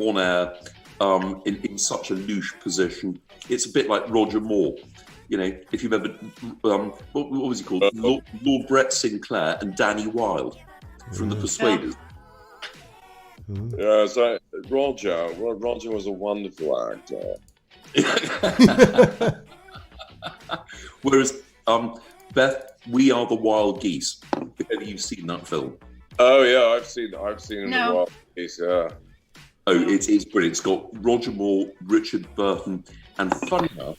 on air in such a louche position. It's a bit like Roger Moore. You know, if you remember, what was he called? Lord Brett Sinclair and Danny Wilde from The Persuaders. Yeah, so Roger was a wonderful actor. Whereas, Beth, We Are the Wild Geese. Have you seen that film? Oh yeah, I've seen The Wild Geese. Yeah. Oh, it is brilliant. It's got Roger Moore, Richard Burton, and funny enough,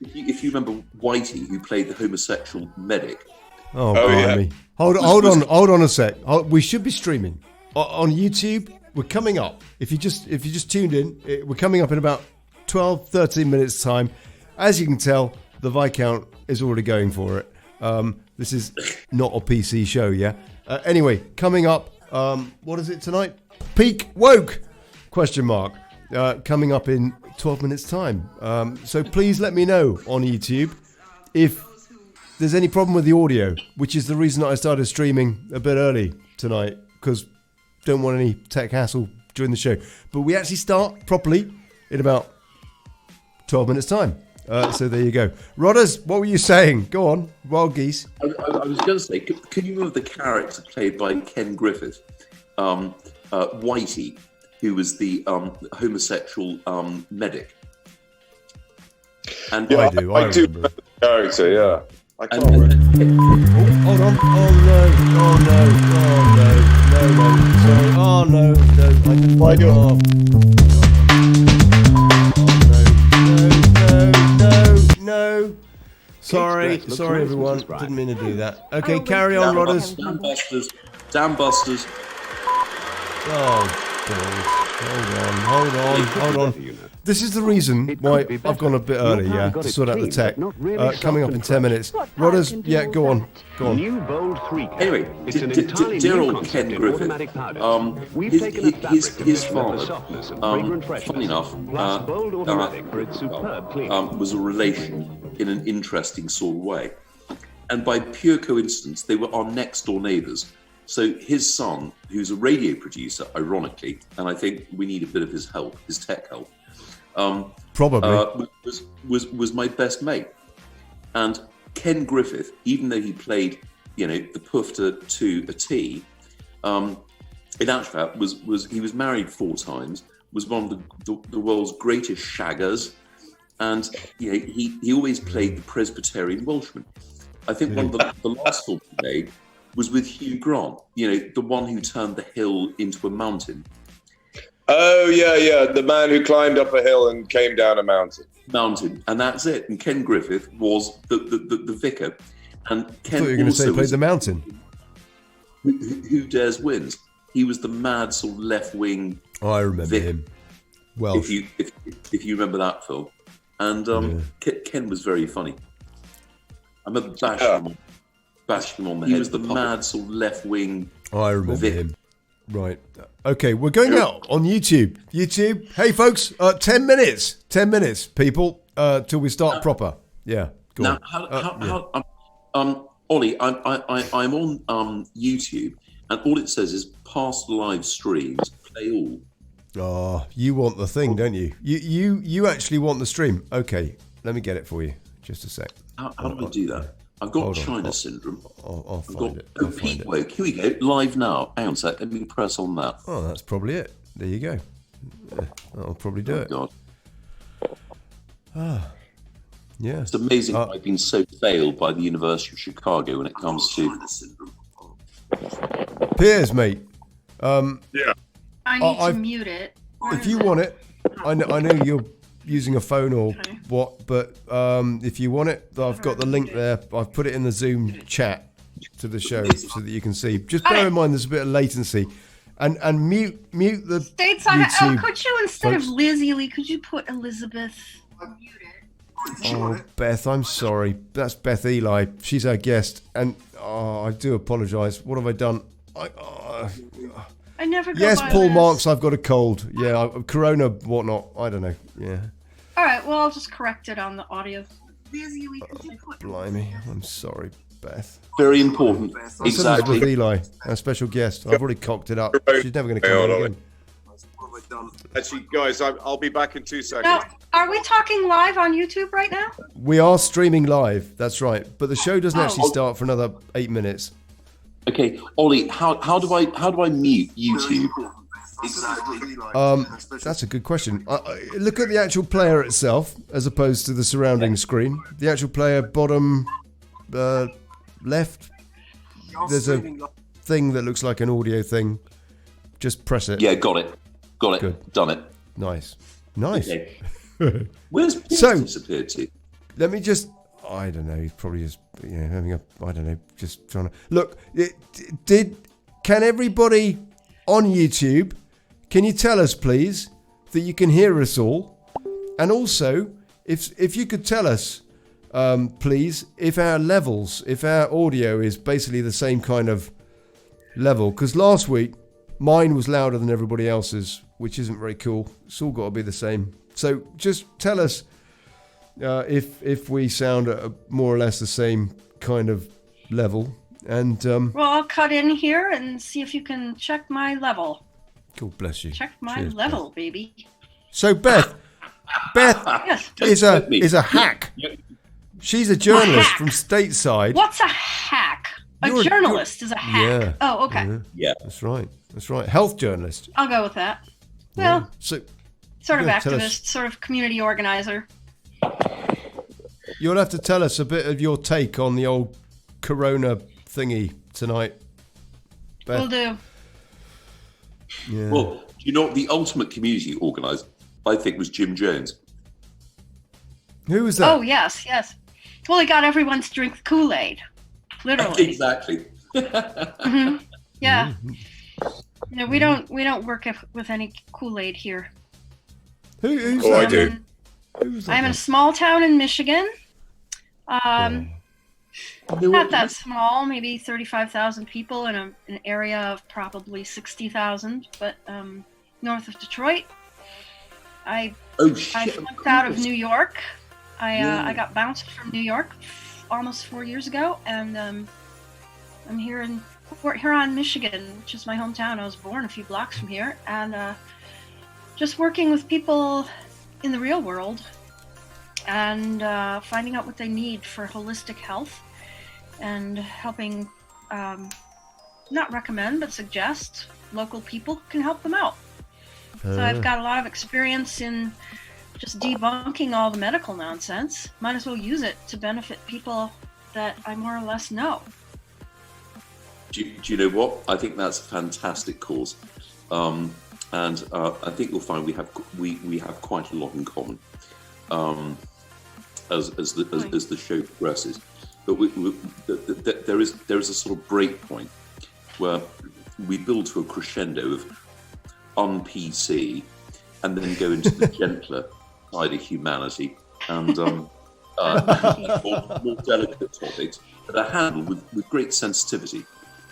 if you remember Whitey, who played the homosexual medic. Oh, blimey. Yeah. Hold on a sec. We should be streaming on YouTube. We're coming up. If you just tuned in, we're coming up in about 12, 13 minutes time. As you can tell, the Viscount is already going for it. This is not a PC show, yeah? Anyway, coming up, what is it tonight? Peak Woke? ? Coming up in 12 minutes time. So please let me know on YouTube if there's any problem with the audio, which is the reason that I started streaming a bit early tonight, because don't want any tech hassle during the show. But we actually start properly in about 12 minutes time. So there you go. Rodders, what were you saying? Go on, Wild Geese. I was going to say, can you remember the character played by Ken Griffith? Whitey, who was the homosexual medic. And yeah, I do remember the character, yeah. I can't remember. Hold on. Oh no. Sorry. Oh no. I didn't like it. No. Sorry everyone. Didn't mean to do that. Okay, carry on, Rodders. Dam busters. Oh, hold on. This is the reason why I've gone a bit early, yeah, to sort out the tech. Coming up in 10 minutes. Rodders, yeah, go on. Anyway, dear old Ken Griffith, his father, funny enough, was a relation in an interesting sort of way. And by pure coincidence, they were our next door neighbours. So his son, who's a radio producer, ironically, and I think we need a bit of his help, his tech help, probably was my best mate. And Ken Griffith, even though he played, the Pufter to a T, in actual fact he was married 4 times, was one of the world's greatest shaggers, and he always played the Presbyterian Welshman. I think one of the last films he made was with Hugh Grant, the one who turned the hill into a mountain. Oh, yeah, the man who climbed up a hill and came down a mountain. And that's it. And Ken Griffith was the vicar. And Ken I thought you were going to say he played the mountain. Who Dares Wins. He was the mad sort of left-wing I remember vicar, him. Welsh. If you remember that film. And Ken was very funny. I remember bashing him on the head. He was the mad sort of left-wing I remember vicar. Him. Right. Okay, we're going out on YouTube. Hey folks, 10 minutes, people, till we start proper. Yeah. Go on. Ollie, I'm on YouTube, and all it says is past live streams, play all. Oh, you want the thing, don't you? You actually want the stream. Okay, let me get it for you. Just a sec. How do I do that? I've got China syndrome. I'll find it. Peak Woke. Here we go. Live now. Hang on a sec. Let me press on that. Oh, that's probably it. There you go. That'll probably do it. God. Yeah. It's amazing I've been so failed by the University of Chicago when it comes to China syndrome. Piers, mate. Yeah. I need to mute it. If you want it, I know you're using a phone or what, but if you want it, I've got the link there. I've put it in the Zoom chat to the show so that you can see. Just bear in mind there's a bit of latency, and mute the YouTube. Could you, instead of Lizzie Lee, could you put Elizabeth? Mute it. Oh, Beth, I'm sorry. That's Beth Eli. She's our guest, and I do apologise. What have I done? I never go Yes, by Paul this. Marks, I've got a cold. Yeah, Corona, whatnot. I don't know. Yeah. All right, well, I'll just correct it on the audio. Lizzie Lee, could you put Blimey, I'm sorry, Beth. Very important. Exactly. With Eli, our special guest. I've already cocked it up. She's never going to come on again. Actually, guys, I'll be back in 2 seconds. Now, are we talking live on YouTube right now? We are streaming live. That's right. But the show doesn't Oh. actually start for another 8 minutes. Okay, Ollie, how do I mute YouTube? That's a good question. Look at the actual player itself as opposed to the surrounding screen. The actual player, bottom left. There's a thing that looks like an audio thing. Just press it. Yeah, got it. Good. Done it. Nice. Okay. Where's Piers So- disappeared to? Let me just. I don't know. He's probably just having a. I don't know. Just trying to look. Can everybody on YouTube? Can you tell us, please, that you can hear us all? And also, if you could tell us, please, if our audio is basically the same kind of level. Because last week, mine was louder than everybody else's, which isn't very cool. It's all got to be the same. So just tell us if we sound at more or less the same kind of level. And Well, I'll cut in here and see if you can check my level. God bless you. Check my Cheers, level, baby. So Beth Yes. is a hack. She's a journalist from stateside. What's a hack? You're A a- journalist is a hack. Yeah. Oh, okay. Yeah, Yeah. that's right. Health journalist. I'll go with that. Well, So sort of Yeah, tell us. activist, sort of community organizer. you'll have to tell us a bit of your take on the old Corona thingy tonight. Beth. Will do. Yeah. Well, you know what the ultimate community organizer, I think, was Jim Jones. Who was that? Oh, yes. Well, he got everyone to drink the Kool-Aid. Literally. Exactly. Mhm. Yeah. No, we don't work with any Kool-Aid here. Who's Oh, I that? do. Who was that? I'm in a small town in Michigan. Not that small, maybe 35,000 people in an area of probably 60,000, but north of Detroit. I Oh shit! flunked out of New York. Yeah. I got bounced from New York almost 4 years ago, and I'm here in Fort Huron, Michigan, which is my hometown. I was born a few blocks from here, and just working with people in the real world and finding out what they need for holistic health and helping not recommend but suggest local people who can help them out. So I've got a lot of experience in just debunking all the medical nonsense. Might as well use it to benefit people that I more or less know. Do you know what? I think that's a fantastic cause, and I think you'll find we have quite a lot in common as the show progresses. But there is a sort of break point where we build to a crescendo of un-PC and then go into the gentler side of humanity and more delicate topics that are handled with great sensitivity.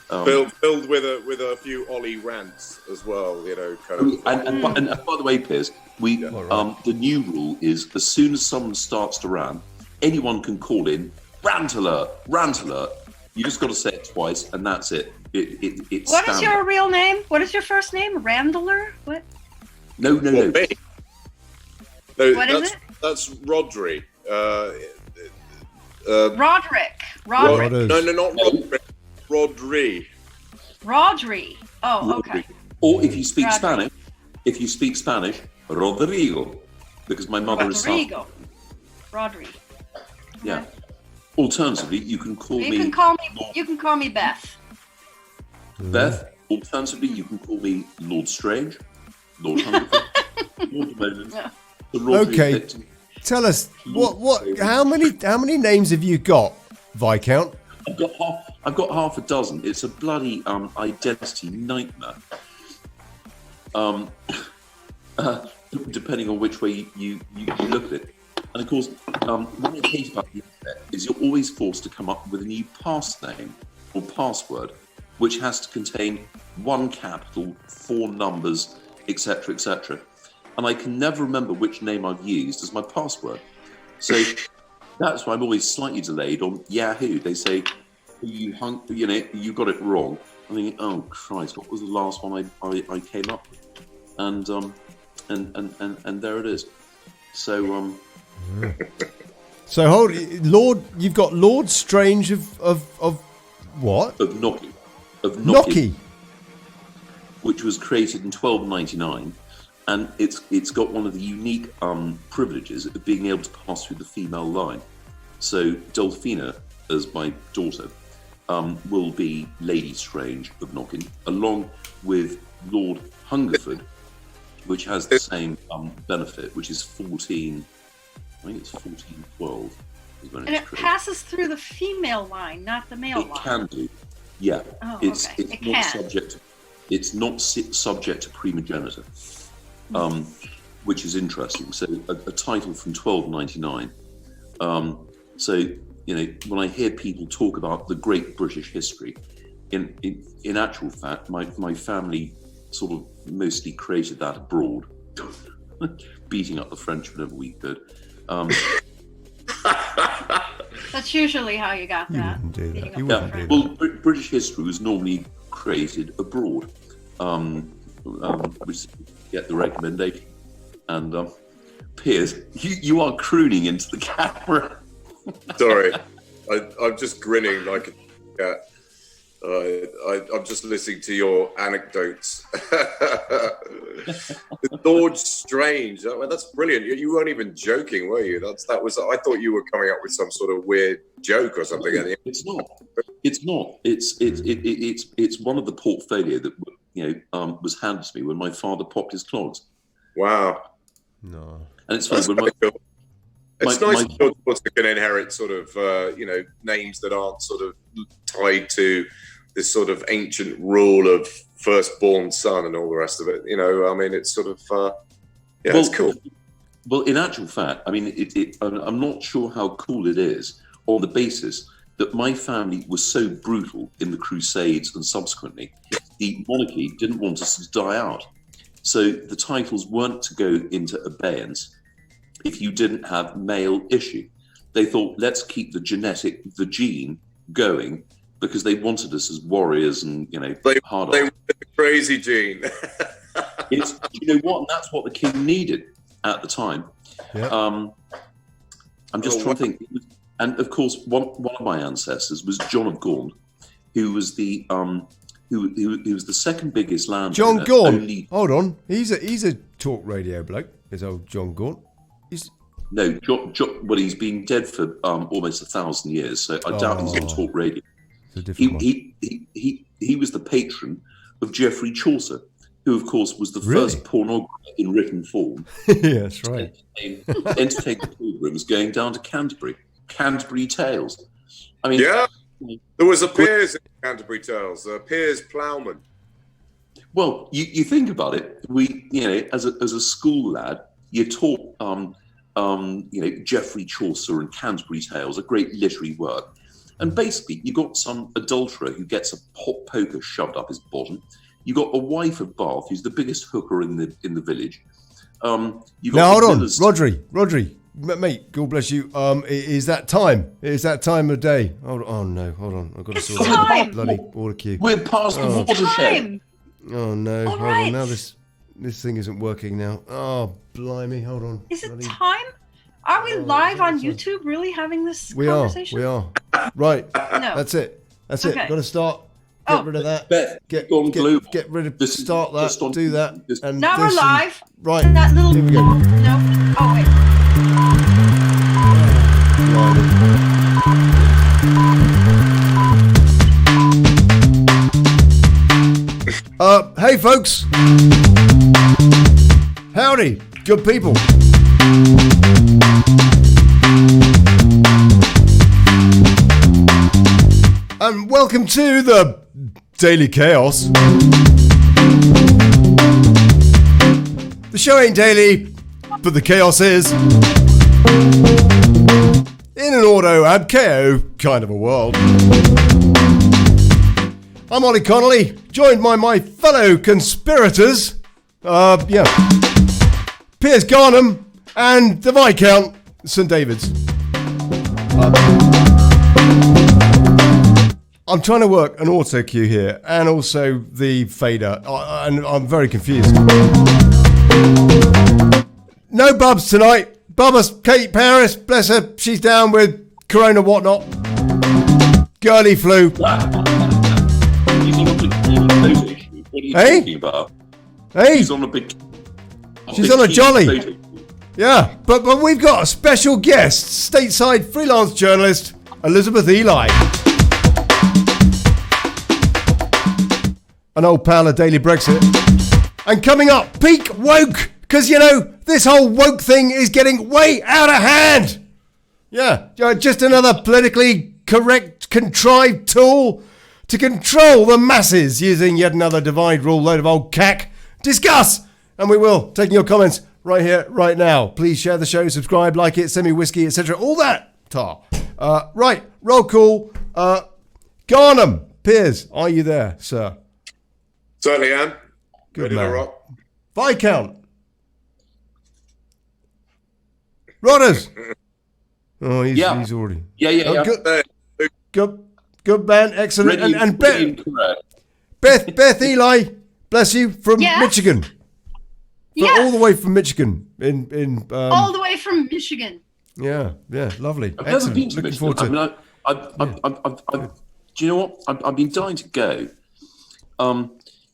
Filled with a few Ollie rants as well, kind of. And by the way, Piers, the new rule is as soon as someone starts to rant, anyone can call in rant alert. You just got to say it twice, and that's it. It's What is standard. your real name? What is your first name? Randler? What? No. Well, me. No, What is it? That's Rodri. Roderick. Roderick. No, not Rodri. Rodri. Oh, okay. Or if you speak Rodri. Spanish, Rodrigo, because my mother is Rodrigo. Rodri. Yeah. Alternatively, you can call You me can call me Beth. Beth. Alternatively, you can call me Lord Strange, Lord Hungerford, Lord Demolition, the Rodri Okay. victim. Tell us how many names have you got, Viscount? I've got half a dozen. It's a bloody identity nightmare. Depending on which way you look at it. And of course, what I hate about the internet is you're always forced to come up with a new passname or password, which has to contain 1 capital, 4 numbers, etc., etc. And I can never remember which name I've used as my password. So that's why I'm always slightly delayed on Yahoo. They say, you got it wrong. I think, oh Christ, what was the last one I came up with? and there it is. So So hold, Lord, you've got Lord Strange of what? of Nocky, Nocky. which was created in 1299, and it's got one of the unique privileges of being able to pass through the female line. So Delphina, as my daughter, will be Lady Strange of Knockin, along with Lord Hungerford, which has the same benefit, which is 14. I think it's 1412. Is when And it's it created. passes through the female line, not the male It line. can do, yeah. Oh, It's okay. it's It not can. subject. It's not subject to primogeniture, which is interesting. So a title from 1299. So when I hear people talk about the great British history, in actual fact, my family sort of mostly created that abroad, beating up the French whenever we could. That's usually how you got You that. wouldn't do that. Beating up You the wouldn't French. do Well, British history was normally created abroad, which get the recommendation. And Piers, you are crooning into the camera. Sorry, I'm just grinning like a cat. I'm just listening to your anecdotes. Lord Strange, that's brilliant. You weren't even joking, were you? That was. I thought you were coming up with some sort of weird joke or something. It's not. It's not. It's one of the portfolio that was handed to me when my father popped his clogs. Wow. No. And it's funny That's when my, quite cool. It's my- nice my- your daughter can inherit sort of, names that aren't sort of tied to this sort of ancient rule of firstborn son and all the rest of it. It's sort of, it's cool. Well, in actual fact, I mean, I'm not sure how cool it is on the basis that my family was so brutal in the Crusades and subsequently, the monarchy didn't want us to die out. So the titles weren't to go into abeyance if you didn't have male issue. They thought, let's keep the gene going, because they wanted us as warriors and, hard They on. were the crazy gene. It's, you know what, and that's what the king needed at the time. Yeah. I'm just trying to think. And of course, one of my ancestors was John of Gaunt, who was the who was the second biggest landowner. John Gaunt. only- Hold on. He's a talk radio bloke. Is old John Gaunt. No, John, well, he's been dead for almost 1,000 years, so I doubt he's on talk radio. It's a different one. He was the patron of Geoffrey Chaucer, who, of course, was the Really? first pornographer in written form. Yeah, that's right. Entertain pilgrims going down to Canterbury Tales. I mean, Yeah. There was a Piers in Canterbury Tales, Piers Plowman. well, you think about it. We, as a school lad, you taught, Geoffrey Chaucer and Canterbury Tales, a great literary work. And basically, you got some adulterer who gets a hot poker shoved up his bottom. You got a wife of Bath who's the biggest hooker in the village. You got Now hold the on, miller's- Rodri, mate. God bless you. Is that time? Is that time of day? Hold on. I've got to sort It's out time. the bloody water queue. We're past the Oh. watershed. Time. Oh no! All Hold right. on. Now this thing isn't working now. Oh blimey! Hold on. Is it Bloody- time? Are we live on sorry. YouTube really having this We are. conversation? We are. Right. No. That's it. Okay. Got to start. Get Oh. rid of that. Beth, Get go on glue. get rid of. This is Start that. just on- Do that. this- And Now we're this live. right. That little Here we go. no. Oh wait. Hey folks. Howdy, good people. And welcome to the Daily Chaos. The show ain't daily, but the chaos is. In an auto ab KO kind of a world. I'm Ollie Connolly, joined by my fellow conspirators. Piers Garnham and the Viscount St David's. I'm trying to work an auto cue here and also the fader, and I'm very confused. No Bubs tonight. Bubba's Kate Paris, bless her, she's down with corona whatnot. Girly flu. He's on a big photo shoot. What are you Hey? talking about? Hey, She's on a big. She's on a jolly. photo shoot. yeah, but we've got a special guest, stateside freelance journalist, Elizabeth Eli. An old pal of Daily Brexit. And coming up, peak woke, because, you know, this whole woke thing is getting way out of hand. Yeah, just another politically correct, contrived tool to control the masses using yet another divide rule load of old cack. Discuss! And we will, taking your comments right here, right now. Please share the show, subscribe, like it, send me whiskey, etc. All that tar. Right, roll call. Garnham, Piers, are you there, sir? Certainly am. Good Ready man. to rock. Viscount. Rodders. Oh, he's already. Yeah. Good man, excellent. Ready, and ready and correct. Beth Eli, bless you, from Yes. Michigan. Yes. All the way from Michigan. All the way from Michigan. Yeah, lovely. I've never been to Looking Michigan. forward to it. Do you know what? I've been dying to go.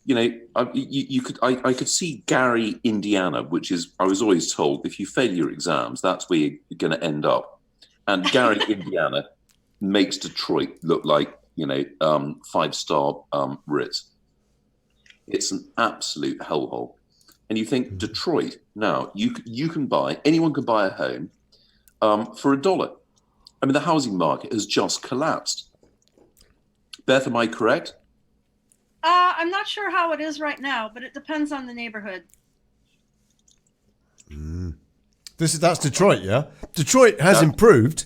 You know, I could see Gary, Indiana, which is, I was always told, if you fail your exams, that's where you're going to end up. And Gary, Indiana, makes Detroit look like, you know, 5-star Ritz. It's an absolute hellhole. And you think Detroit now, you can buy, anyone can buy a home for $1. I mean, the housing market has just collapsed. Beth, am I correct? I'm not sure how it is right now, but it depends on the neighborhood. That's Detroit, yeah? Detroit has improved,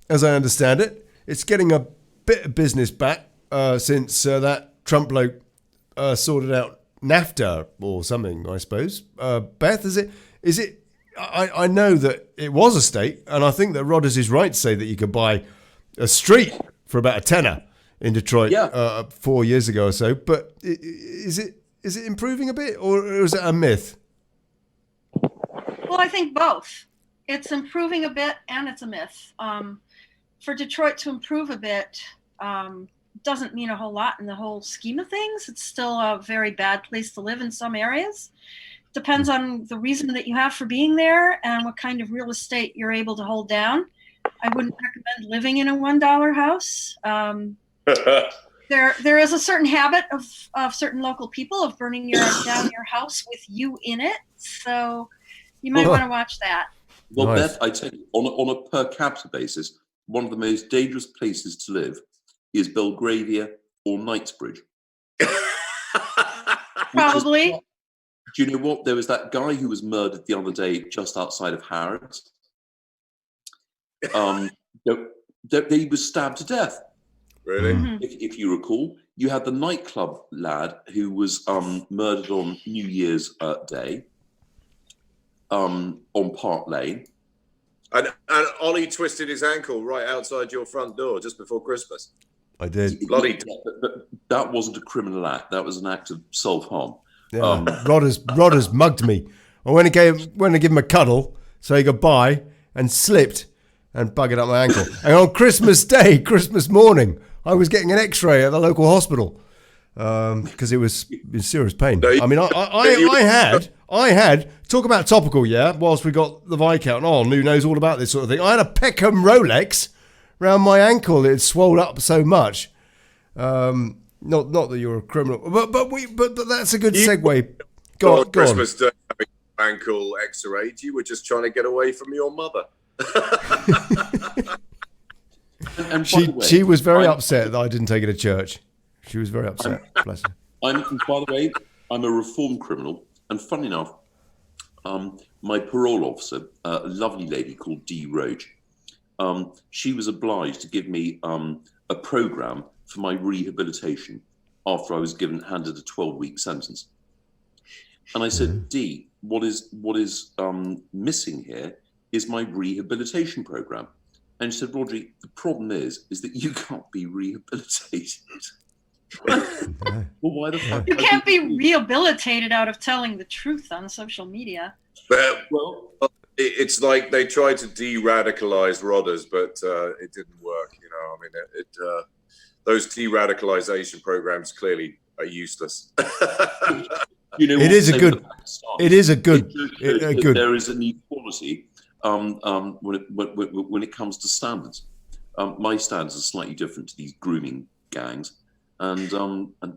as I understand it. It's getting a bit of business back since that Trump bloke sorted out NAFTA or something, I suppose. Beth, is it? I know that it was a state, and I think that Rodders is right to say that you could buy a street for about a tenner in Detroit 4 years ago or so. But is it improving a bit, or is it a myth? Well, I think both. It's improving a bit and it's a myth. For Detroit to improve a bit doesn't mean a whole lot in the whole scheme of things. It's still a very bad place to live in some areas. Depends on the reason that you have for being there and what kind of real estate you're able to hold down. I wouldn't recommend living in a $1 house. There is a certain habit of certain local people of burning down your house with you in it. So you might want to watch that. Well, Nice. Beth, I tell you, on a per capita basis, one of the most dangerous places to live is Belgravia or Knightsbridge. Probably. Do you know what? There was that guy who was murdered the other day just outside of Harrods. He was stabbed to death. Really? Mm-hmm. If you recall, you had the nightclub lad who was murdered on New Year's Day on Park Lane. And Ollie twisted his ankle right outside your front door just before Christmas. I did. Bloody. But that wasn't a criminal act. That was an act of self-harm. Yeah. Rodders mugged me. I went to give him a cuddle, say goodbye, and slipped and buggered up my ankle. And on Christmas Day, Christmas morning, I was getting an X-ray at the local hospital because it was in serious pain. I mean, I had talk about topical, yeah. Whilst we got the Viscount on, who knows all about this sort of thing. I had a Peckham Rolex around my ankle. It had swelled up so much. Not that you're a criminal, but that's a good segue. Go on. Christmas Day having ankle X-rayed. You were just trying to get away from your mother. And by the way, She was very upset that I didn't take her to church. She was very upset. Bless her. by the way, I'm a reformed criminal, and funny enough, my parole officer, a lovely lady called Dee Roach, she was obliged to give me a program for my rehabilitation after I was handed a 12-week sentence. And I said, Dee, what is missing here is my rehabilitation program. And she said, Rodri, the problem is that you can't be rehabilitated. Well, why the fuck? You can't be rehabilitated out of telling the truth on social media. Well, it's like they tried to de-radicalize Rodders, but it didn't work. I mean, those de-radicalization programs clearly are useless. It is a good. It is a good. There is an equality when it comes to standards. My standards are slightly different to these grooming gangs and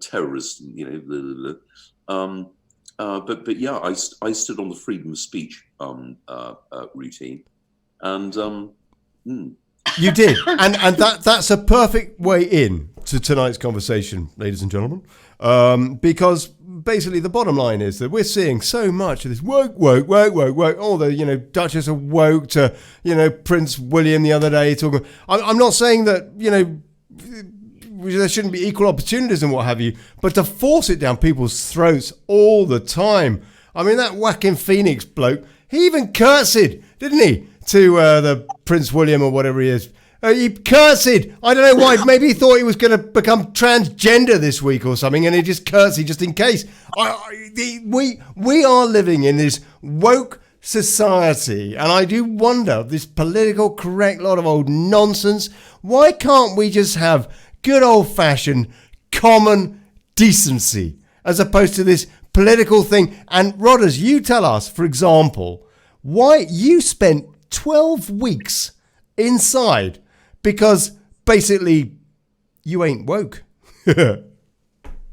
terrorists. Blah, blah, blah. But yeah, I stood on the freedom of speech routine, and you did, and that's a perfect way in to tonight's conversation, ladies and gentlemen, because basically the bottom line is that we're seeing so much of this woke. All the Duchess of woke to Prince William the other day talking. I'm not saying that there shouldn't be equal opportunities and what have you, but to force it down people's throats all the time. I mean, that Joaquin Phoenix bloke, he even curtsied, didn't he, to the Prince William or whatever he is. He curtsied. I don't know why. Maybe he thought he was going to become transgender this week or something, and he just curtsied just in case. We are living in this woke society, and I do wonder, this political correct lot of old nonsense, why can't we just have good old-fashioned common decency as opposed to this political thing? And Rodders, you tell us, for example, why you spent 12 weeks inside because basically you ain't woke.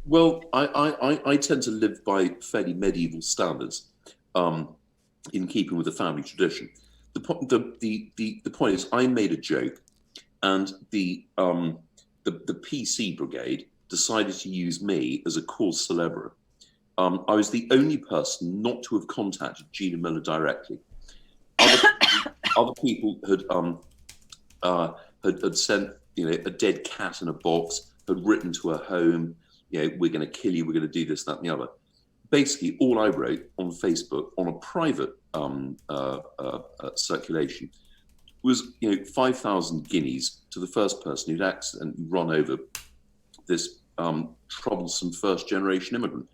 Well, I tend to live by fairly medieval standards, in keeping with the family tradition. The point is, I made a joke, and the PC brigade decided to use me as a cause célèbre. I was the only person not to have contacted Gina Miller directly. Other people had sent a dead cat in a box, had written to her home, we're going to kill you, we're going to do this, that, and the other. Basically, all I wrote on Facebook on a private circulation was 5,000 guineas to the first person who'd accidentally run over this troublesome first generation immigrant,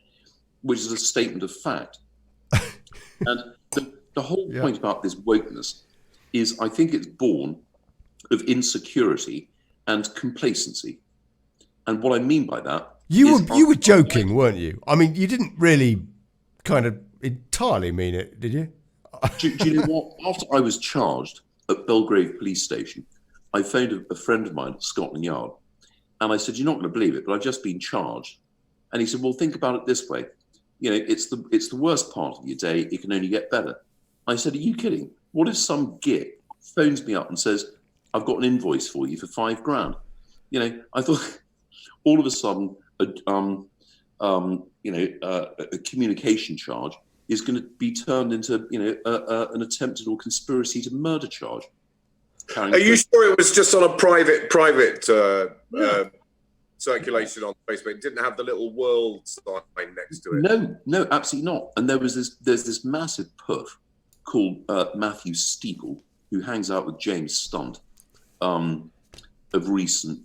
which is a statement of fact. And the whole point about this wokeness is, I think it's born of insecurity and complacency. And what I mean by that, you were joking, weren't you? I mean, you didn't really kind of entirely mean it, did you? do you know what? After I was charged at Belgrave Police Station, I phoned a friend of mine at Scotland Yard, and I said, "You're not going to believe it, but I've just been charged." And he said, "Well, think about it this way. It's the worst part of your day. It can only get better." I said, "Are you kidding? What if some git phones me up and says, I've got an invoice for you for $5,000? I thought all of a sudden a communication charge is going to be turned into an attempted or conspiracy to murder charge. Are you sure it was just on a private circulation on Facebook? It didn't have the little world sign next to it. No, absolutely not. And there's this massive puff called Matthew Steeple, who hangs out with James Stunt, of recent,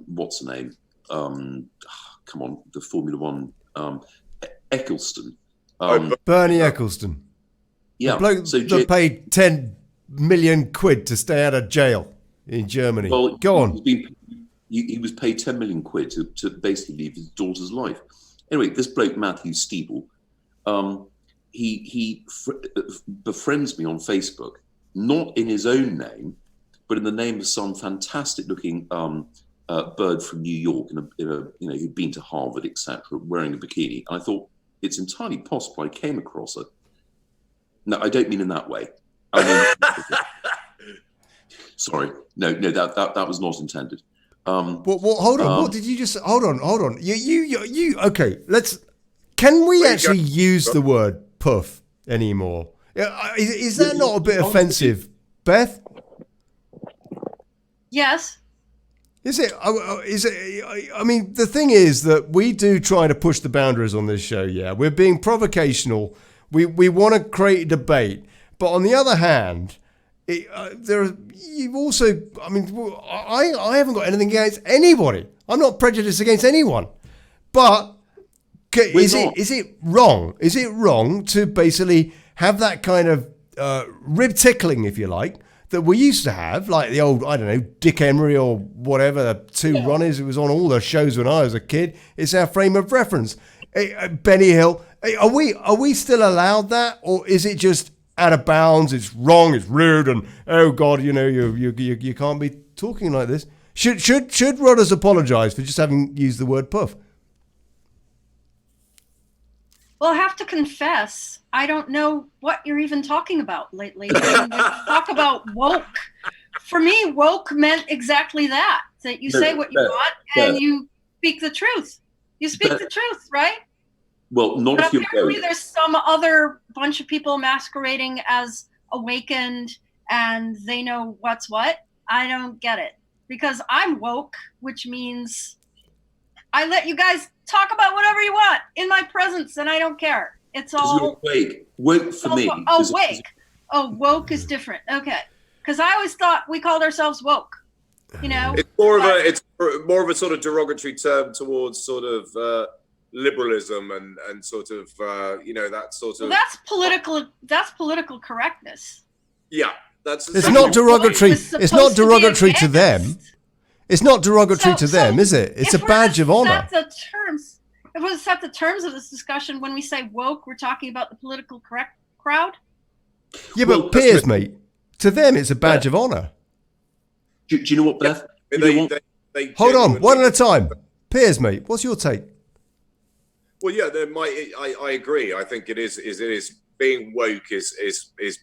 what's the name? Come on, the Formula One, Eccleston. Bernie Eccleston. Yeah. The bloke that paid 10 million quid to stay out of jail in Germany. Well, go on. He was paid 10 million quid to basically leave his daughter's life. Anyway, this bloke, Matthew Steeple, he befriends me on Facebook, not in his own name, but in the name of some fantastic-looking bird from New York, who'd been to Harvard, etc., wearing a bikini. And I thought, it's entirely possible I came across her. No, I don't mean in that way. I mean, sorry, no, that was not intended. Hold on. What did you just? Hold on. You. Okay, Can we actually use the word puff anymore? Is that not a bit offensive, Beth? Yes. Is it? I mean, the thing is that we do try to push the boundaries on this show. Yeah, we're being provocational. We want to create a debate, but on the other hand, you've also. I mean, I haven't got anything against anybody I'm not prejudiced against anyone. But is it wrong? Is it wrong to basically have that kind of rib tickling, if you like, that we used to have, like the old, I don't know, Dick Emery or whatever, the two runners, it was on all the shows when I was a kid. It's our frame of reference. Benny Hill, are we still allowed that, or is it just out of bounds? It's wrong, it's rude, and oh God, you can't be talking like this. Should Rodders apologise for just having used the word puff? Well, I have to confess, I don't know what you're even talking about lately. When we talk about woke, for me, woke meant exactly that you say what you want and you speak the truth. You speak the truth, right? Well, not but if you're apparently there's some other bunch of people masquerading as awakened and they know what's what. I don't get it. Because I'm woke, which means I let you guys talk about whatever you want in my presence, and I don't care. It's all you're awake. Woke for me. Awake. Woke is different. Okay, because I always thought we called ourselves woke. It's more of a sort of derogatory term towards sort of liberalism and sort of that sort of. Well, that's political correctness. Yeah. It's not derogatory. It's not derogatory to them. It's not derogatory to them, is it? It's a badge of honor. If we set the terms of this discussion, when we say woke, we're talking about the political correct crowd. Yeah, but Piers, mate, to them it's a badge of honor. Do you know what, Beth? They hold on, one at a time. Piers, mate, what's your take? Well, yeah, I agree. I think it is being woke is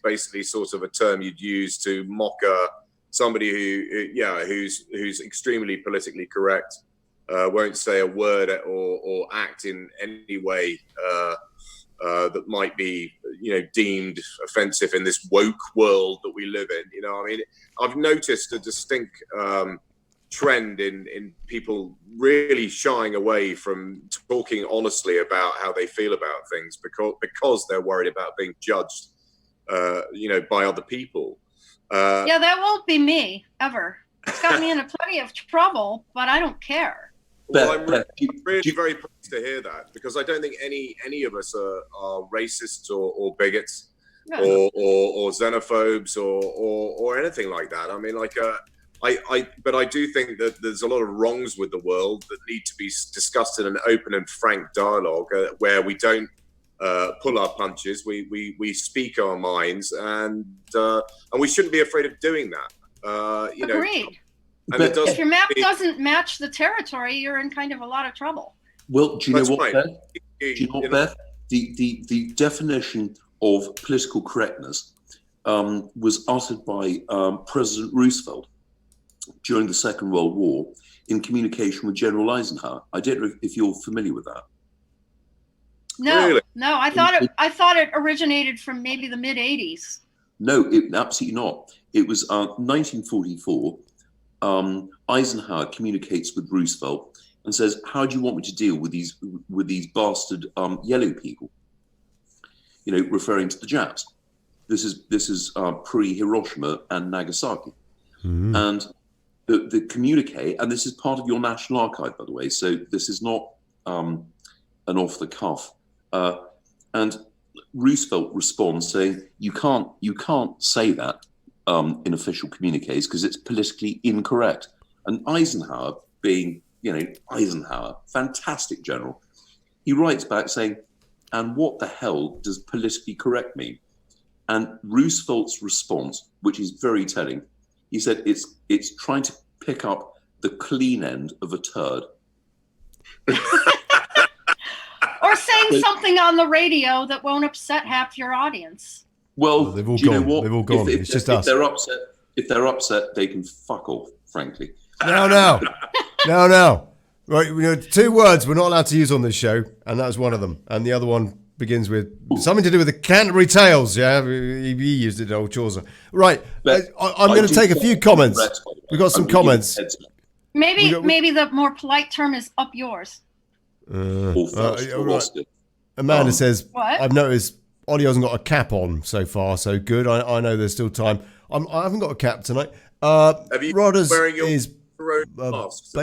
basically sort of a term you'd use to mock somebody who's extremely politically correct, won't say a word or act in any way that might be deemed offensive in this woke world that we live in. I mean, I've noticed a distinct trend in people really shying away from talking honestly about how they feel about things because they're worried about being judged by other people. That won't be me ever. It's got me into plenty of trouble, but I don't care. Well, I'm really very pleased to hear that, because I don't think any of us are racists or bigots or xenophobes or anything like that. I mean, but I do think that there's a lot of wrongs with the world that need to be discussed in an open and frank dialogue where we don't pull our punches. We speak our minds, and we shouldn't be afraid of doing that. Agreed. If your map doesn't match the territory, you're in kind of a lot of trouble. Well, do you know what, right. Beth? Do you know what, Beth? The definition of political correctness was uttered by President Roosevelt during the Second World War in communication with General Eisenhower. I don't know if you're familiar with that. No, really? No, I thought it originated from maybe the mid '80s. No, absolutely not. It was 1944. Eisenhower communicates with Roosevelt and says, "How do you want me to deal with these bastard yellow people?" Referring to the Japs. This is pre-Hiroshima and Nagasaki, and the communique, and this is part of your National Archive, by the way. So this is not an off the cuff. And Roosevelt responds saying, "You can't say that in official communiques because it's politically incorrect." And Eisenhower, being Eisenhower, fantastic general, he writes back saying, "And what the hell does politically correct mean?" And Roosevelt's response, which is very telling, he said, "It's trying to pick up the clean end of a turd." Or saying something on the radio that won't upset half your audience. Well, they've all do you gone. know what? They've all gone. It's just us. If they're upset, they can fuck off. Frankly. No. Right, 2 words we're not allowed to use on this show, and that's one of them. And the other one begins with something to do with the Canterbury Tales. Yeah, he used it, old Chaucer. Right, I'm going to take a few comments. We've got some comments. Maybe the more polite term is up yours. Right. Amanda says, what? "I've noticed Ollie hasn't got a cap on so far, so good. I know there's still time. I haven't got a cap tonight. Have you Rodders wearing your is mask?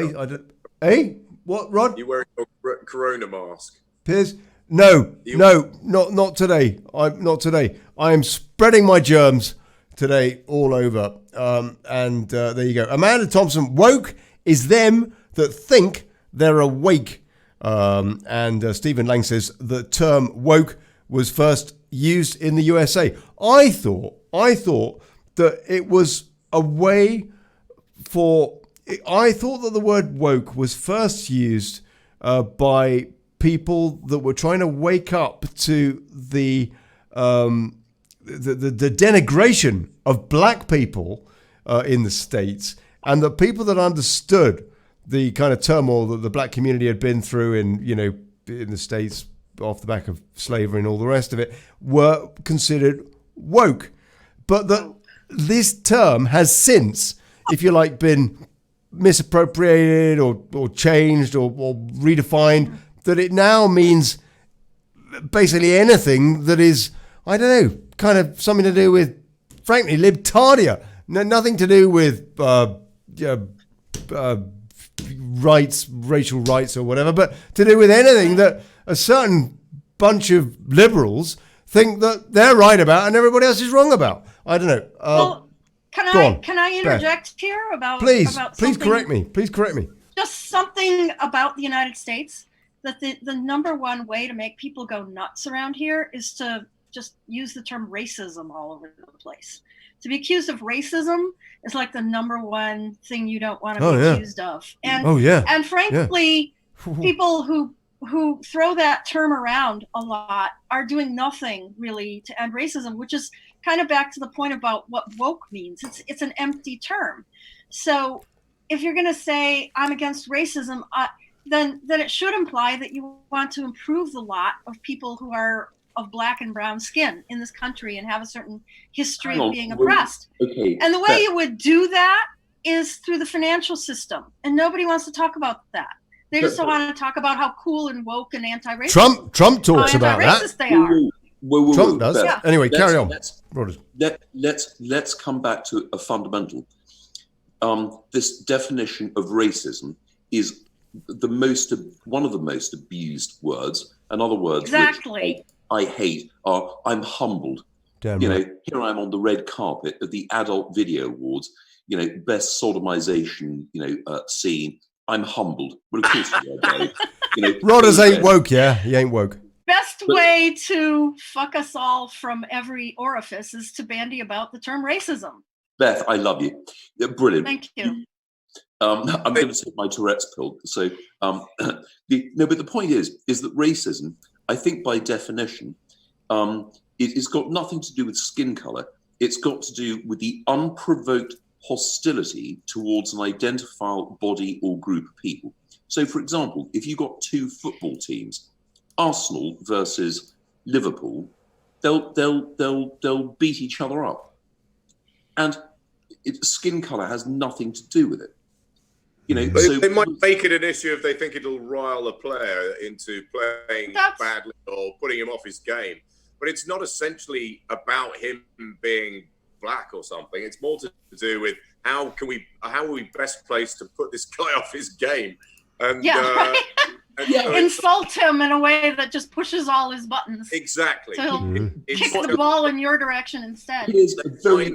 Hey, what, Rod? You wearing your corona mask? Piers? No, not today. Not today. I am spreading my germs today all over. And there you go. Amanda Thompson, woke is them that think they're awake. And Stephen Lang says the term woke was first used in the USA. I thought that it was a way for... I thought that the word woke was first used by people that were trying to wake up to the denigration of black people in the States, and the people that understood the kind of turmoil that the black community had been through in the States off the back of slavery and all the rest of it were considered woke. But that this term has since, if you like, been misappropriated or changed or redefined, that it now means basically anything that is, I don't know, kind of something to do with, frankly, libtardia. Nothing to do with rights, racial rights or whatever, but to do with anything that a certain bunch of liberals think that they're right about and everybody else is wrong about. I don't know. Can I interject here about please something? correct me. Please correct me. Just something about the United States, that the number one way to make people go nuts around here is to just use the term racism all over the place. To be accused of racism is like the number one thing you don't want to be accused of. And and frankly, people who throw that term around a lot are doing nothing really to end racism, which is kind of back to the point about what woke means. It's an empty term. So if you're going to say I'm against racism, then it should imply that you want to improve the lot of people who are of black and brown skin in this country and have a certain history of being oppressed. Okay. And the way you would do that is through the financial system. And nobody wants to talk about that. They just don't want to talk about how cool and woke and anti-racist. Trump talks about that. They are. Trump does. Yeah. Anyway, carry on. Let's come back to a fundamental. This definition of racism is one of the most abused words. And other words exactly. I hate are I'm humbled. Damn here I am on the red carpet at the Adult Video Awards. Best sodomization. Scene. I'm humbled. Well, of course you are. Rodders ain't woke, yeah? He ain't woke. Best way to fuck us all from every orifice is to bandy about the term racism. Beth, I love you. Brilliant. Thank you. I'm going to take my Tourette's pill. So, but the point is that racism, I think by definition, it's got nothing to do with skin color. It's got to do with the unprovoked hostility towards an identifiable body or group of people. So, for example, if you've got two football teams, Arsenal versus Liverpool, they'll beat each other up, and skin color has nothing to do with it. They might make it an issue if they think it'll rile a player into playing badly or putting him off his game. But it's not essentially about him being black or something. It's more to do with how are we best placed to put this guy off his game and insult him in a way that just pushes all his buttons. Exactly. So he'll kick the ball in your direction instead. It is a very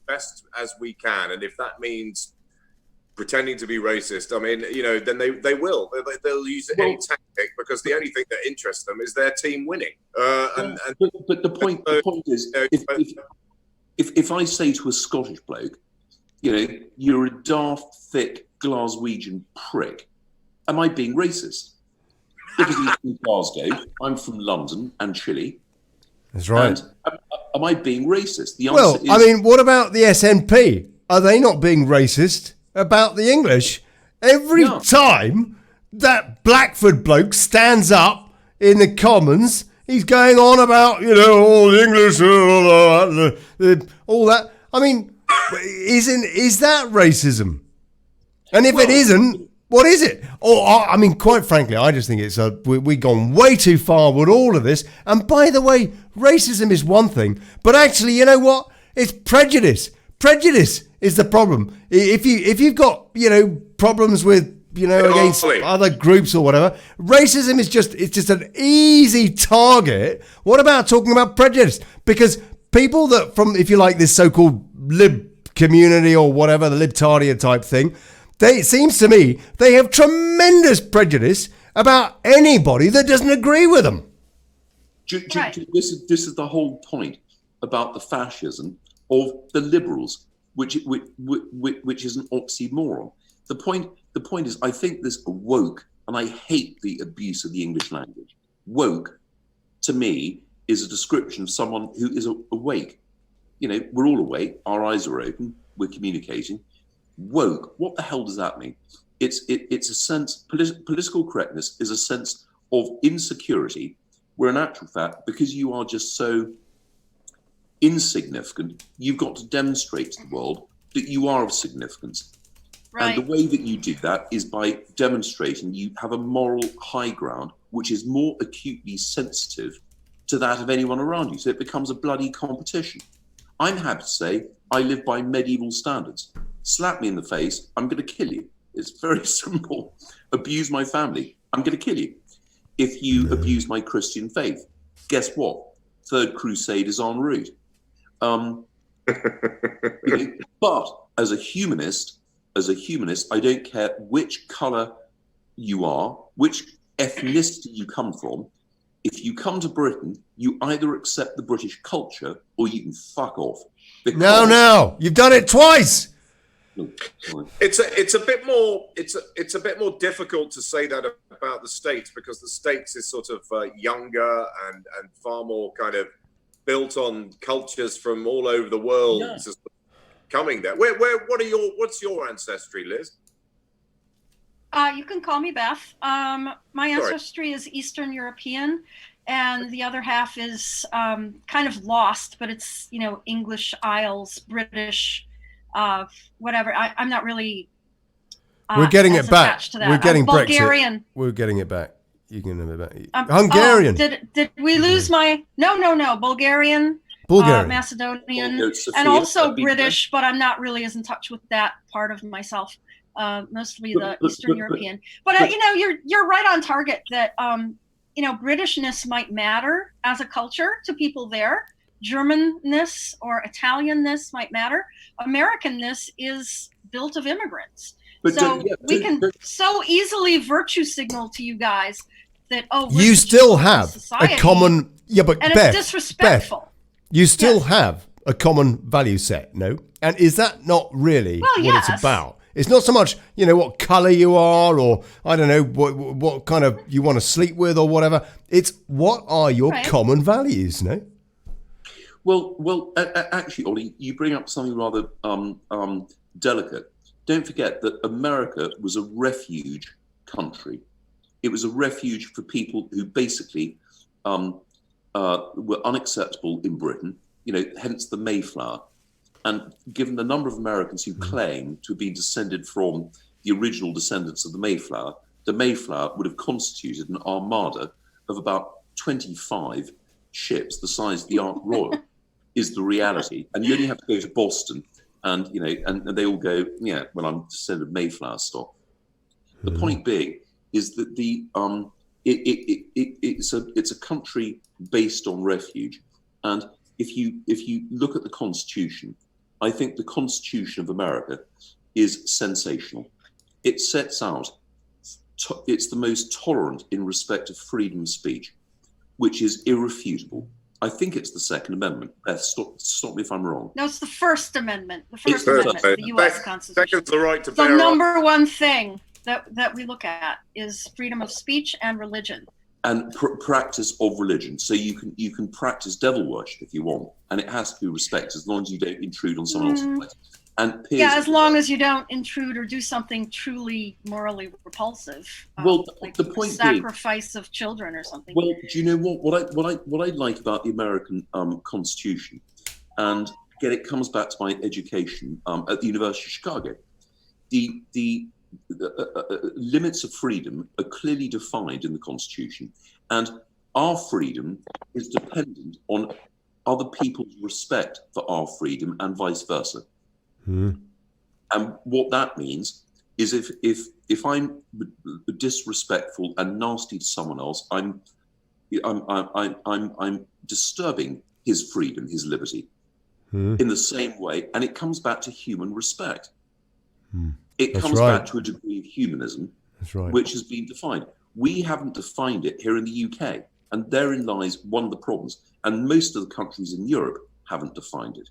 best as we can, and if that means pretending to be racist, I mean, then they will. They'll use any tactic because the only thing that interests them is their team winning. But the point is, if I say to a Scottish bloke, you're a daft, thick Glaswegian prick, am I being racist? Because he's from Glasgow, I'm from London and Chile. That's right. And am I being racist? The answer is, I mean, what about the SNP? Are they not being racist about the English? Every time that Blackford bloke stands up in the Commons, he's going on about, all the English, all that. I mean, is that racism? And if it isn't, what is it? I mean, quite frankly, I just think it's we've gone way too far with all of this. And by the way, racism is one thing, but actually, you know what? It's prejudice. Prejudice is the problem. If you've got problems with against other groups or whatever. Racism is just an easy target. What about talking about prejudice? Because people that from, if you like, this so-called lib community or whatever, the libtardia type thing, it seems to me they have tremendous prejudice about anybody that doesn't agree with them. This is the whole point about the fascism of the liberals, which is an oxymoron. The point is, I think this woke, and I hate the abuse of the English language. Woke, to me, is a description of someone who is awake. We're all awake. Our eyes are open. We're communicating. Woke. What the hell does that mean? It's a sense. Political correctness is a sense of insecurity, where in actual fact, because you are just so insignificant, you've got to demonstrate to the world that you are of significance. Right. And the way that you do that is by demonstrating you have a moral high ground, which is more acutely sensitive to that of anyone around you. So it becomes a bloody competition. I'm happy to say I live by medieval standards. Slap me in the face, I'm going to kill you. It's very simple. Abuse my family, I'm going to kill you. If you abuse my Christian faith, guess what? Third Crusade is en route. But as a humanist, I don't care which colour you are, which ethnicity you come from. If you come to Britain, you either accept the British culture or you can fuck off. No, you've done it twice. It's a bit more difficult to say that about the States, because the States is sort of younger and far more kind of built on cultures from all over the world. Yeah. Coming there. What's your ancestry, Liz? You can call me Beth. My ancestry is Eastern European, and the other half is kind of lost, but it's English, Isles, British, whatever. I'm not really. We're getting it back. We're getting Bulgarian. Brexit. We're getting it back. You can have it back. Hungarian. Did we lose my? No. Bulgarian. Macedonian, and also British, but I'm not really as in touch with that part of myself. Mostly the Eastern European. But you're right on target that Britishness might matter as a culture to people there. Germanness or Italianness might matter. Americanness is built of immigrants. We can so easily virtue signal to you guys that you still have a common but and Beth, it's disrespectful. Beth, you still have a common value set, no? And is that not really what it's about? It's not so much, what colour you are, or I don't know what kind of you want to sleep with or whatever. It's what are your common values, no? Well, actually, Ollie, you bring up something rather delicate. Don't forget that America was a refuge country. It was a refuge for people who basically were unacceptable in Britain, hence the Mayflower. And given the number of Americans who claim to have been descended from the original descendants of the Mayflower would have constituted an armada of about 25 ships, the size of the Ark Royal, is the reality. And you only have to go to Boston and, and they all go, yeah, well, I'm descended of Mayflower stock. The point being is that it's a country based on refuge. And if you look at the Constitution, I think the Constitution of America is sensational. It sets out, it's the most tolerant in respect of freedom of speech, which is irrefutable. I think it's the Second Amendment. Beth, stop me if I'm wrong. No, it's the First Amendment. The First Amendment of the U.S. Constitution. Second's the right to bear arms. The number one thing that we look at is freedom of speech and religion. And practice of religion. So you can practice devil worship if you want, and it has to be respected as long as you don't intrude on someone else's place. And as long as you don't intrude or do something truly morally repulsive. Like the point sacrifice of children or something. Well, do you know what I like about the American Constitution, and again it comes back to my education at the University of Chicago. The limits of freedom are clearly defined in the Constitution, and our freedom is dependent on other people's respect for our freedom and vice versa. And what that means is if I'm disrespectful and nasty to someone else, I'm disturbing his freedom, his liberty, in the same way, and it comes back to human respect. It comes back to a degree of humanism, which has been defined. We haven't defined it here in the UK, and therein lies one of the problems. And most of the countries in Europe haven't defined it.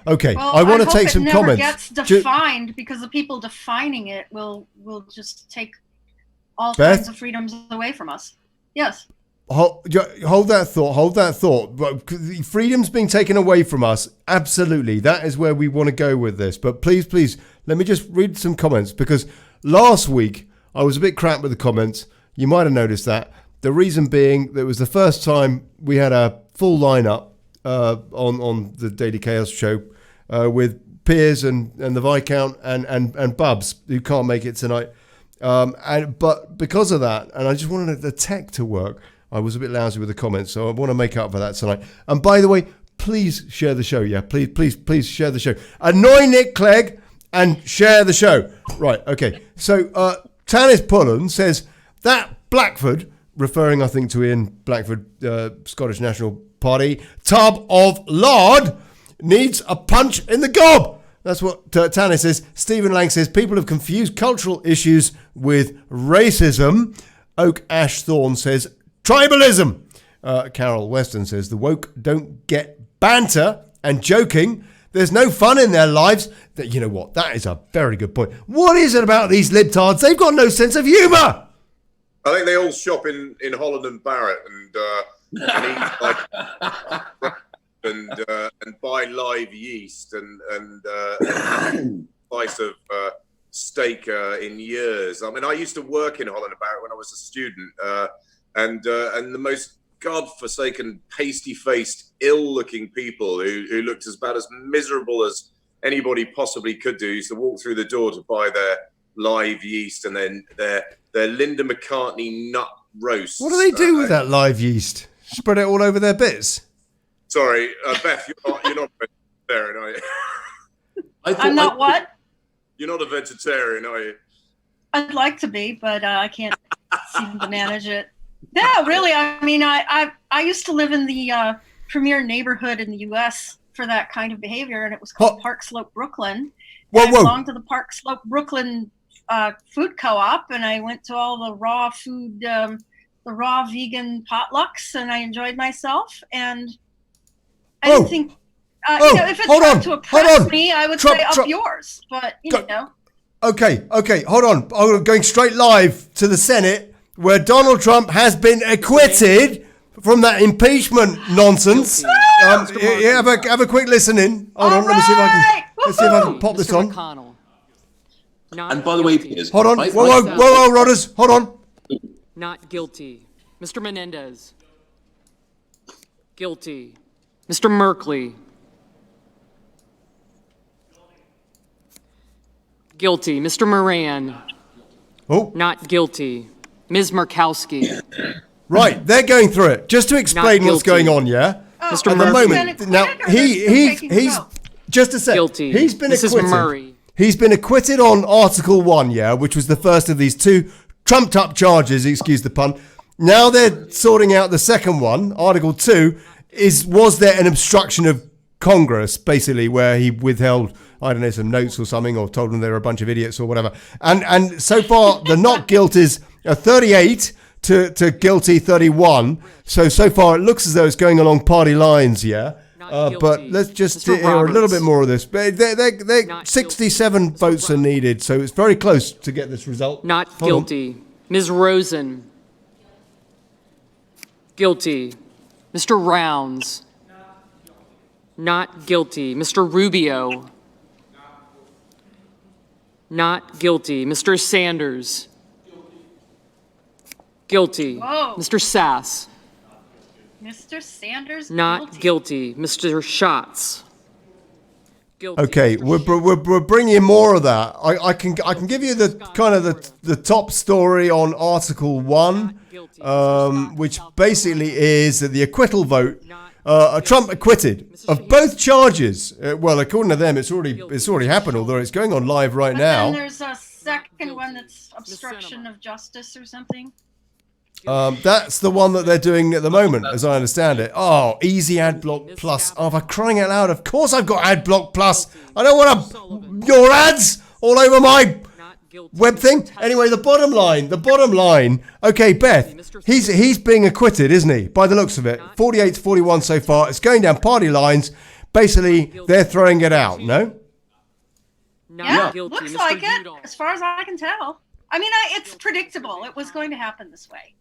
Okay, Well, I want to take it some never comments. Gets defined because the people defining it will just take all Beth? kinds of freedoms away from us. Yes. Hold that thought. But freedom's being taken away from us. Absolutely. That is where we want to go with this. But please, let me just read some comments, because last week I was a bit crap with the comments. You might have noticed that. The reason being that it was the first time we had a full lineup on the Daily Chaos show with Piers and the Viscount and Bubs, who can't make it tonight. But because of that, and I just wanted the tech to work, I was a bit lousy with the comments, so I want to make up for that tonight. And by the way, please share the show. Yeah, please share the show. Annoy Nick Clegg and share the show. Right, okay. So Tanis Pullen says that Blackford, referring I think to Ian Blackford, Scottish National Party, tub of lard needs a punch in the gob. That's what Tanis says. Stephen Lang says people have confused cultural issues with racism. Oak Ash Thorne says tribalism. Carol Weston says the woke don't get banter and joking. There's no fun in their lives. You know what? That is a very good point. What is it about these libtards? They've got no sense of humour. I think they all shop in Holland and Barrett and eat like and buy live yeast and slice of steak in years. I mean, I used to work in Holland and Barrett when I was a student, and the most godforsaken, pasty-faced, ill-looking people who looked as about as miserable as anybody possibly could do used to walk through the door to buy their live yeast and then their Linda McCartney nut roast. What do they do with that live yeast? Spread it all over their bits? Sorry, Beth, you're not a vegetarian, are you? I'm not what? You're not a vegetarian, are you? I'd like to be, but I can't seem to manage it. No, really. I mean, I used to live in the premier neighborhood in the U.S. for that kind of behavior, and it was called Park Slope, Brooklyn. I belonged to the Park Slope, Brooklyn food co-op, and I went to all the raw food, the raw vegan potlucks, and I enjoyed myself. And I didn't think, you know, if it's not to oppress me, I would say up yours. But you know. Okay, hold on. I'm going straight live to the Senate, where Donald Trump has been acquitted from that impeachment nonsense. Have a quick listen in. Hold on, let me see if I can pop this on. And by the way, Piers, hold on. Whoa, Rodders, hold on. Not guilty. Mr. Menendez. Guilty. Mr. Merkley. Guilty. Mr. Moran. Oh. Not guilty. Ms. Murkowski. Right, they're going through it. Just to explain what's going on, yeah? Mr. At the moment, now, he's just a sec. Guilty. He's been Mrs. acquitted. Murray. He's been acquitted on Article 1, yeah, which was the first of these two trumped-up charges, excuse the pun. Now they're sorting out the second one, Article 2, was there an obstruction of Congress, basically, where he withheld, I don't know, some notes or something, or told them they were a bunch of idiots or whatever. And so far, the not guilt is 38 to guilty 31. So far, it looks as though it's going along party lines, yeah? But let's just hear a little bit more of this. 67 votes are needed, so it's very close to get this result. Not guilty. Ms. Rosen. Guilty. Mr. Rounds. Not guilty. Mr. Rubio. Not guilty. Mr. Sanders. Guilty. Whoa. Mr. Sass. Mr. Sanders. Not guilty. Mr. Schatz. Guilty. Okay, we're bringing more of that. I can give you the kind of the top story on Article 1, which basically is that the acquittal vote Trump acquitted of both charges. Well, according to them, it's already happened, although it's going on live right now. And there's a second one that's obstruction of justice or something. That's the one that they're doing at the moment, as I understand it. Oh, easy ad block plus. Oh, for crying out loud, of course I've got ad block plus. I don't want your ads all over my web thing. Anyway, the bottom line. Okay, Beth, he's being acquitted, isn't he? By the looks of it, 48 to 41 so far. It's going down party lines. Basically, they're throwing it out. No? Yeah, looks like it, as far as I can tell. I mean, it's predictable. It was going to happen this way.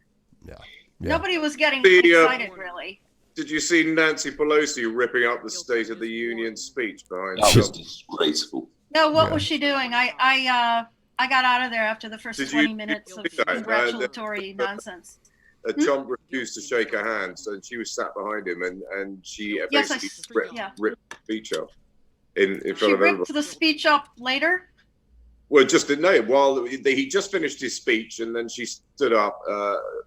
Yeah. Nobody was getting excited, really. Did you see Nancy Pelosi ripping up the State of the Union speech behind? That was disgraceful. No, what was she doing? I got out of there after the first 20 minutes of congratulatory nonsense. Trump refused to shake her hand, so she was sat behind him, and she basically ripped the speech up in front of everybody. She ripped the speech up later? Well, just no. While he just finished his speech, and then she stood up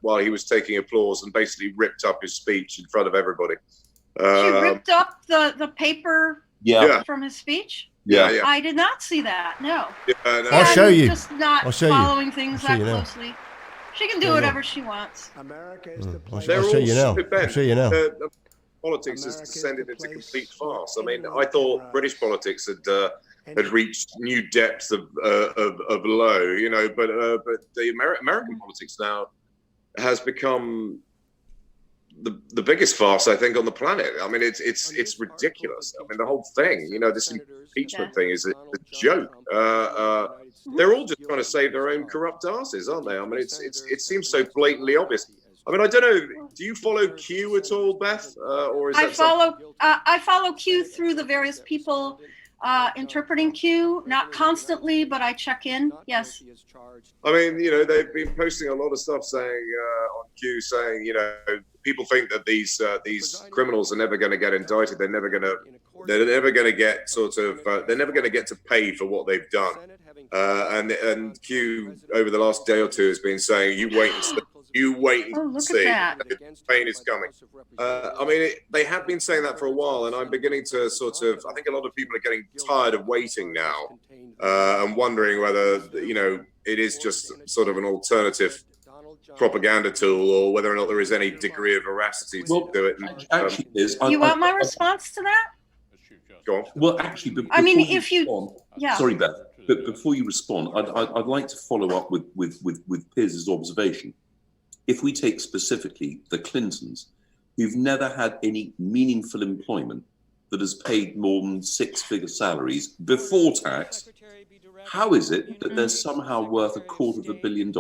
while he was taking applause and basically ripped up his speech in front of everybody. She ripped up the paper from his speech? Yeah. I did not see that. No. Yeah, no. I'll show you. Just not following things that closely. She can do whatever she wants. America is the place. I'll show you now. I'll show you now. Politics has descended into complete farce. I mean, I thought British politics had reached new depths of low, you know, but the American politics now has become the biggest farce, I think, on the planet. I mean, it's ridiculous. I mean, the whole thing, you know, this impeachment thing is a joke. They're all just trying to save their own corrupt asses, aren't they? I mean, it seems so blatantly obvious. I mean, I don't know. Do you follow Q at all, Beth? Or is I follow Q through the various people interpreting Q, not constantly, but I check in. Yes. I mean, you know, they've been posting a lot of stuff saying on Q, saying, you know, people think that these criminals are never going to get indicted. They're never going to get sort of. They're never going to get to pay for what they've done. And Q over the last day or two has been saying, "You wait and see. You wait and see. Pain is coming." I mean, they have been saying that for a while, and I'm beginning to sort of. I think a lot of people are getting tired of waiting now, and wondering whether, you know, it is just sort of an alternative propaganda tool, or whether or not there is any degree of veracity to do it. Actually, you want my response to that? Go on. Well, actually, I mean, if you, sorry, Beth, but before you respond, I'd like to follow up with Piers' observation. If we take specifically the Clintons, who've never had any meaningful employment that has paid more than six-figure salaries before tax, how is it that they're somehow worth $250 million?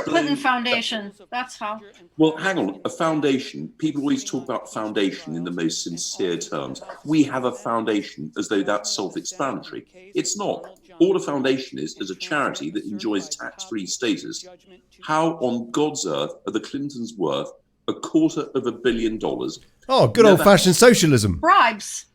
Clinton Foundation, that's how. Well, hang on, a foundation. People always talk about foundation in the most sincere terms. We have a foundation as though that's self-explanatory. It's not. All a foundation is a charity that enjoys tax-free status. How on God's earth are the Clintons worth $250 million? Oh, good old-fashioned socialism. Bribes.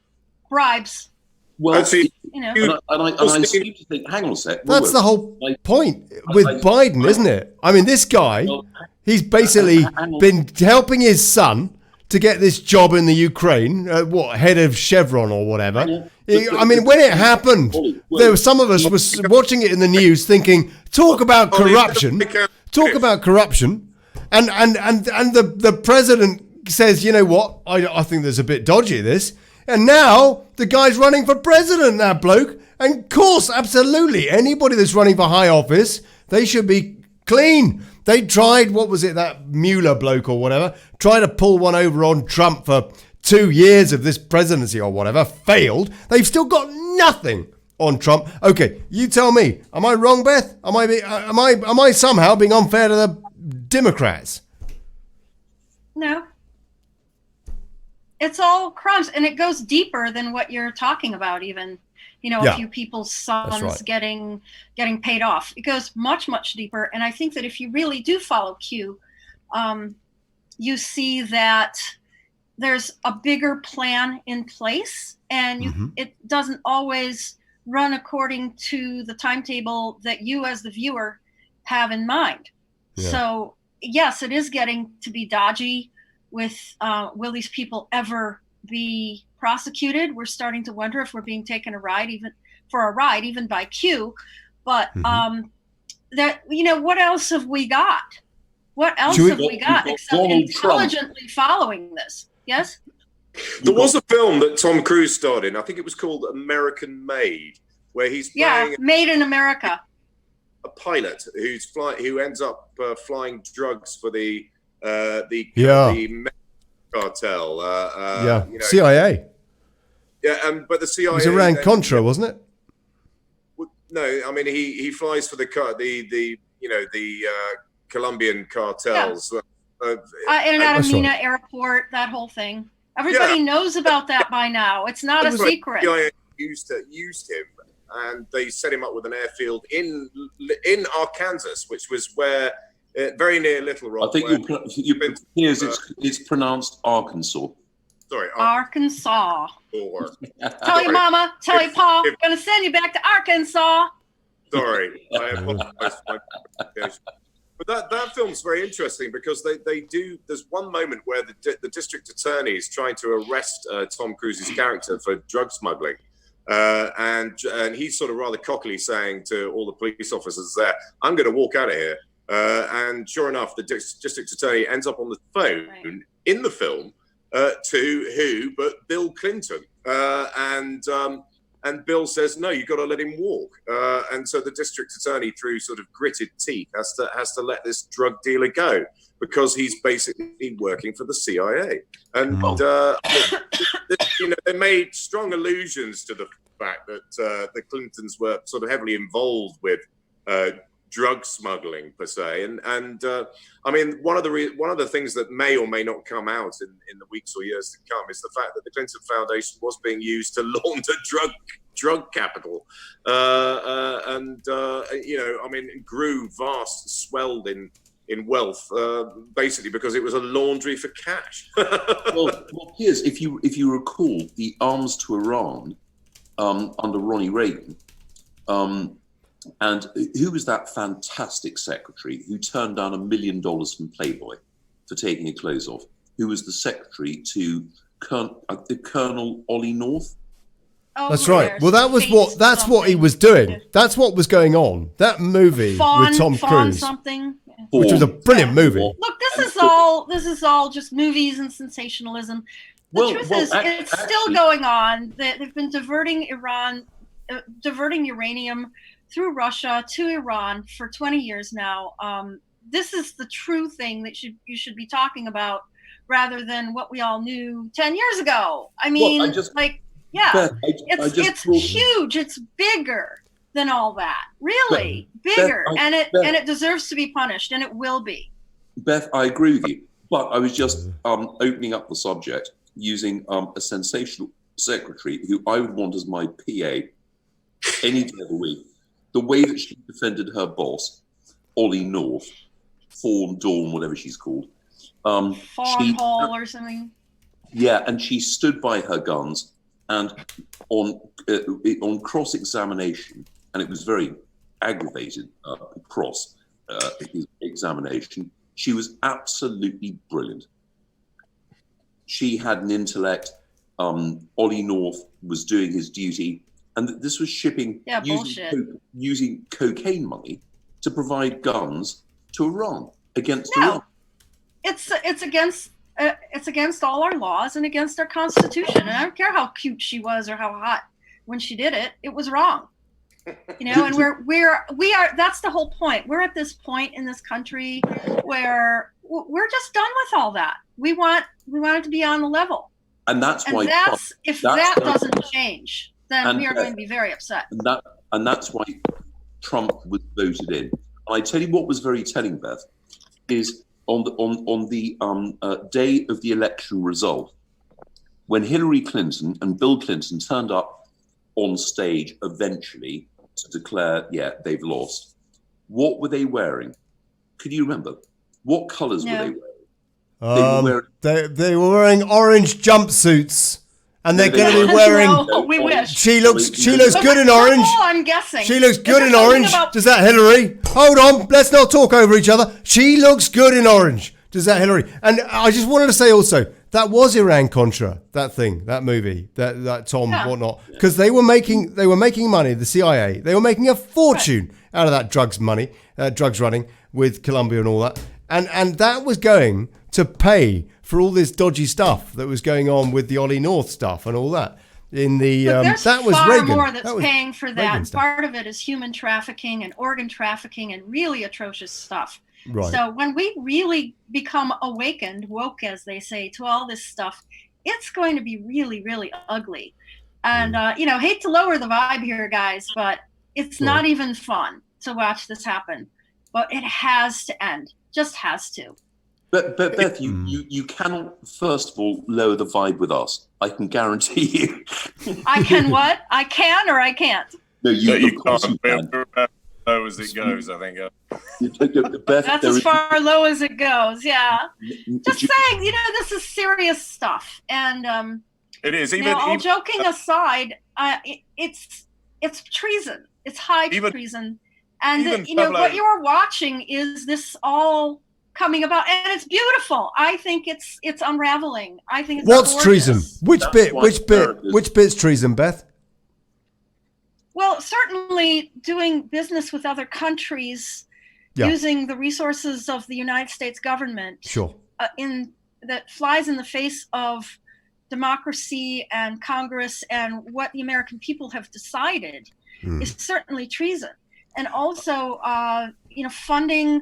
Well, you know, and I seem to think, hang on a sec. That's the whole point with Biden, isn't it? I mean, this guy, he's basically been helping his son to get this job in the Ukraine, head of Chevron or whatever. I mean, when it happened, there were some of us was watching it in the news thinking, talk about corruption, and the president says, you know what, I think there's a bit dodgy this. And now the guy's running for president, that bloke. And of course, absolutely, anybody that's running for high office, they should be clean. They tried, what was it, that Mueller bloke or whatever, tried to pull one over on Trump for 2 years of this presidency or whatever, failed. They've still got nothing on Trump. Okay, you tell me, am I wrong, Beth? Am I somehow being unfair to the Democrats? No. It's all crimes, and it goes deeper than what you're talking about even. You know, a few people's sons getting paid off. It goes much, much deeper. And I think that if you really do follow Q, you see that there's a bigger plan in place, and it doesn't always run according to the timetable that you as the viewer have in mind. Yeah. So, yes, it is getting to be dodgy. with will these people ever be prosecuted? We're starting to wonder if we're being taken a ride, even by Q. But that, what else have we got? What else have we got except Donald intelligently following this? Yes? There was a film that Tom Cruise starred in. I think it was called American Made, where he's playing Made in America. a pilot who ends up flying drugs for the cartel. CIA. Yeah, but the CIA. It was around Contra, wasn't it? No, I mean he flies for the Colombian cartels. In and out of Mina Airport, that whole thing. Everybody knows about that by now. It's not a secret. CIA used him, and they set him up with an airfield in Arkansas, which was where very near Little Rock. I think it's pronounced Arkansas. Sorry, Arkansas. Tell your mama, tell your pa, I'm going to send you back to Arkansas. Sorry, I apologize for my pronunciation. But that film's very interesting because they do. There's one moment where the district attorney is trying to arrest Tom Cruise's character for drug smuggling, and he's sort of rather cockily saying to all the police officers there, "I'm going to walk out of here." And sure enough, the district attorney ends up on the phone in the film to who but Bill Clinton, and Bill says, "No, you've got to let him walk." And so the district attorney, through sort of gritted teeth, has to let this drug dealer go because he's basically working for the CIA. And they made strong allusions to the fact that the Clintons were sort of heavily involved with drug smuggling per se. And I mean, one of the things that may or may not come out in the weeks or years to come is the fact that the Clinton Foundation was being used to launder drug capital, I mean, it grew vast, swelled in wealth, basically because it was a laundry for cash. well, here's if you recall the arms to Iran under Ronnie Reagan. And who was that fantastic secretary who turned down $1 million from Playboy for taking her clothes off? Who was the secretary to Colonel Ollie North? Oh, that's right. Well, that's what he was doing. That's what was going on. That movie with Tom Cruise, which was a brilliant movie. Look, this is all just movies and sensationalism. The truth is, it's still going on. They've been diverting uranium through Russia to Iran for 20 years now. This is the true thing that you should be talking about rather than what we all knew 10 years ago. I mean, it's huge. It's bigger than all that. Really bigger. And it deserves to be punished, and it will be. Beth, I agree with you. But I was just opening up the subject using a sensational secretary who I would want as my PA any day of the week. The way that she defended her boss, Ollie North, Fawn Dawn, whatever she's called. Fawn Hall or something. Yeah, and she stood by her guns, and on cross-examination, and it was very aggravated cross-examination, she was absolutely brilliant. She had an intellect. Ollie North was doing his duty. And this was shipping using cocaine money to provide guns to Iran against Iran. It's against all our laws and against our Constitution. And I don't care how cute she was or how hot when she did it. It was wrong. And we are. That's the whole point. We're at this point in this country where we're just done with all that. We want it to be on the level. And that's why if that doesn't change, then we are going to be very upset. And that's why Trump was voted in. And I tell you what was very telling, Beth, is on the day of the election result, when Hillary Clinton and Bill Clinton turned up on stage eventually to declare, they've lost. What were they wearing? Can you remember? What colours were they wearing? They were wearing orange jumpsuits. And they're going to be wearing. No, we wish. She looks good in orange. I'm guessing. She looks good in orange. Does that, Hillary? Hold on. Let's not talk over each other. She looks good in orange. Does that, Hillary? And I just wanted to say also, that was Iran-Contra, that movie, that Tom, whatnot, because they were making money, the CIA. They were making a fortune out of that drugs running with Colombia and all that. And that was going to pay for all this dodgy stuff that was going on with the Ollie North stuff and all that. There's that was far Reagan. more that's paying for that. Part of it is human trafficking and organ trafficking and really atrocious stuff. Right. So when we really become awakened, woke, as they say, to all this stuff, it's going to be really, really ugly. And, hate to lower the vibe here, guys, but it's not even fun to watch this happen. But it has to end. Just has to. But Beth, you cannot, first of all, lower the vibe with us. I can guarantee you. I can what? I can or I can't? No, you can't. You can. Low as it goes, I think. Beth, that's as far low as it goes. Yeah. Just saying, this is serious stuff, and it is. All joking aside, it's treason. It's high treason, and what you are watching is this all coming about, and it's beautiful. I think it's unraveling. I think it's what's gorgeous. Treason? Which bit's treason, Beth? Well, certainly doing business with other countries, using the resources of the United States government, that flies in the face of democracy and Congress and what the American people have decided, is certainly treason. And also, funding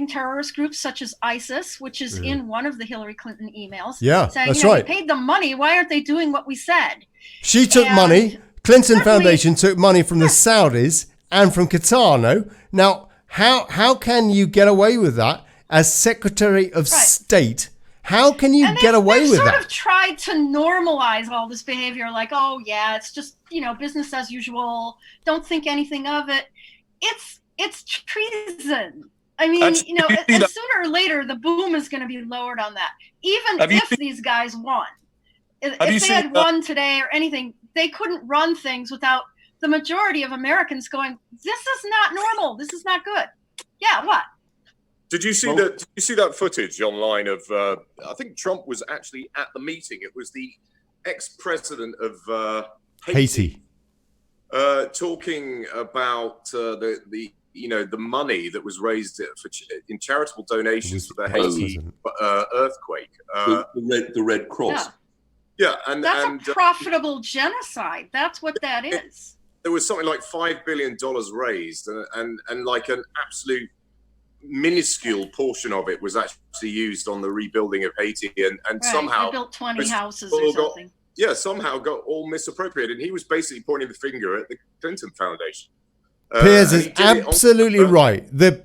terrorist groups such as ISIS, which is in one of the Hillary Clinton emails. Yeah, saying, that's right. We paid them money. Why aren't they doing what we said? She took money. Clinton Foundation took money from the Saudis and from Qatar. No, now how can you get away with that as Secretary of State? How can you get away with that? They've sort of tried to normalize all this behavior, like, oh yeah, it's just business as usual. Don't think anything of it. It's treason. I mean, and sooner or later the boom is going to be lowered on that. Even if these guys won, if they had won today or anything, they couldn't run things without the majority of Americans going, this is not normal. This is not good. Yeah, what? Did you see that? Did you see that footage online of? I think Trump was actually at the meeting. It was the ex-president of Haiti, talking about the money that was raised in charitable donations for the Haiti earthquake. The Red Cross. Yeah, and that's a profitable genocide. That's what that is. There was something like $5 billion raised, and like an absolute minuscule portion of it was actually used on the rebuilding of Haiti, and somehow they built 20 houses or something. Somehow got all misappropriated. And he was basically pointing the finger at the Clinton Foundation. Piers is absolutely right. The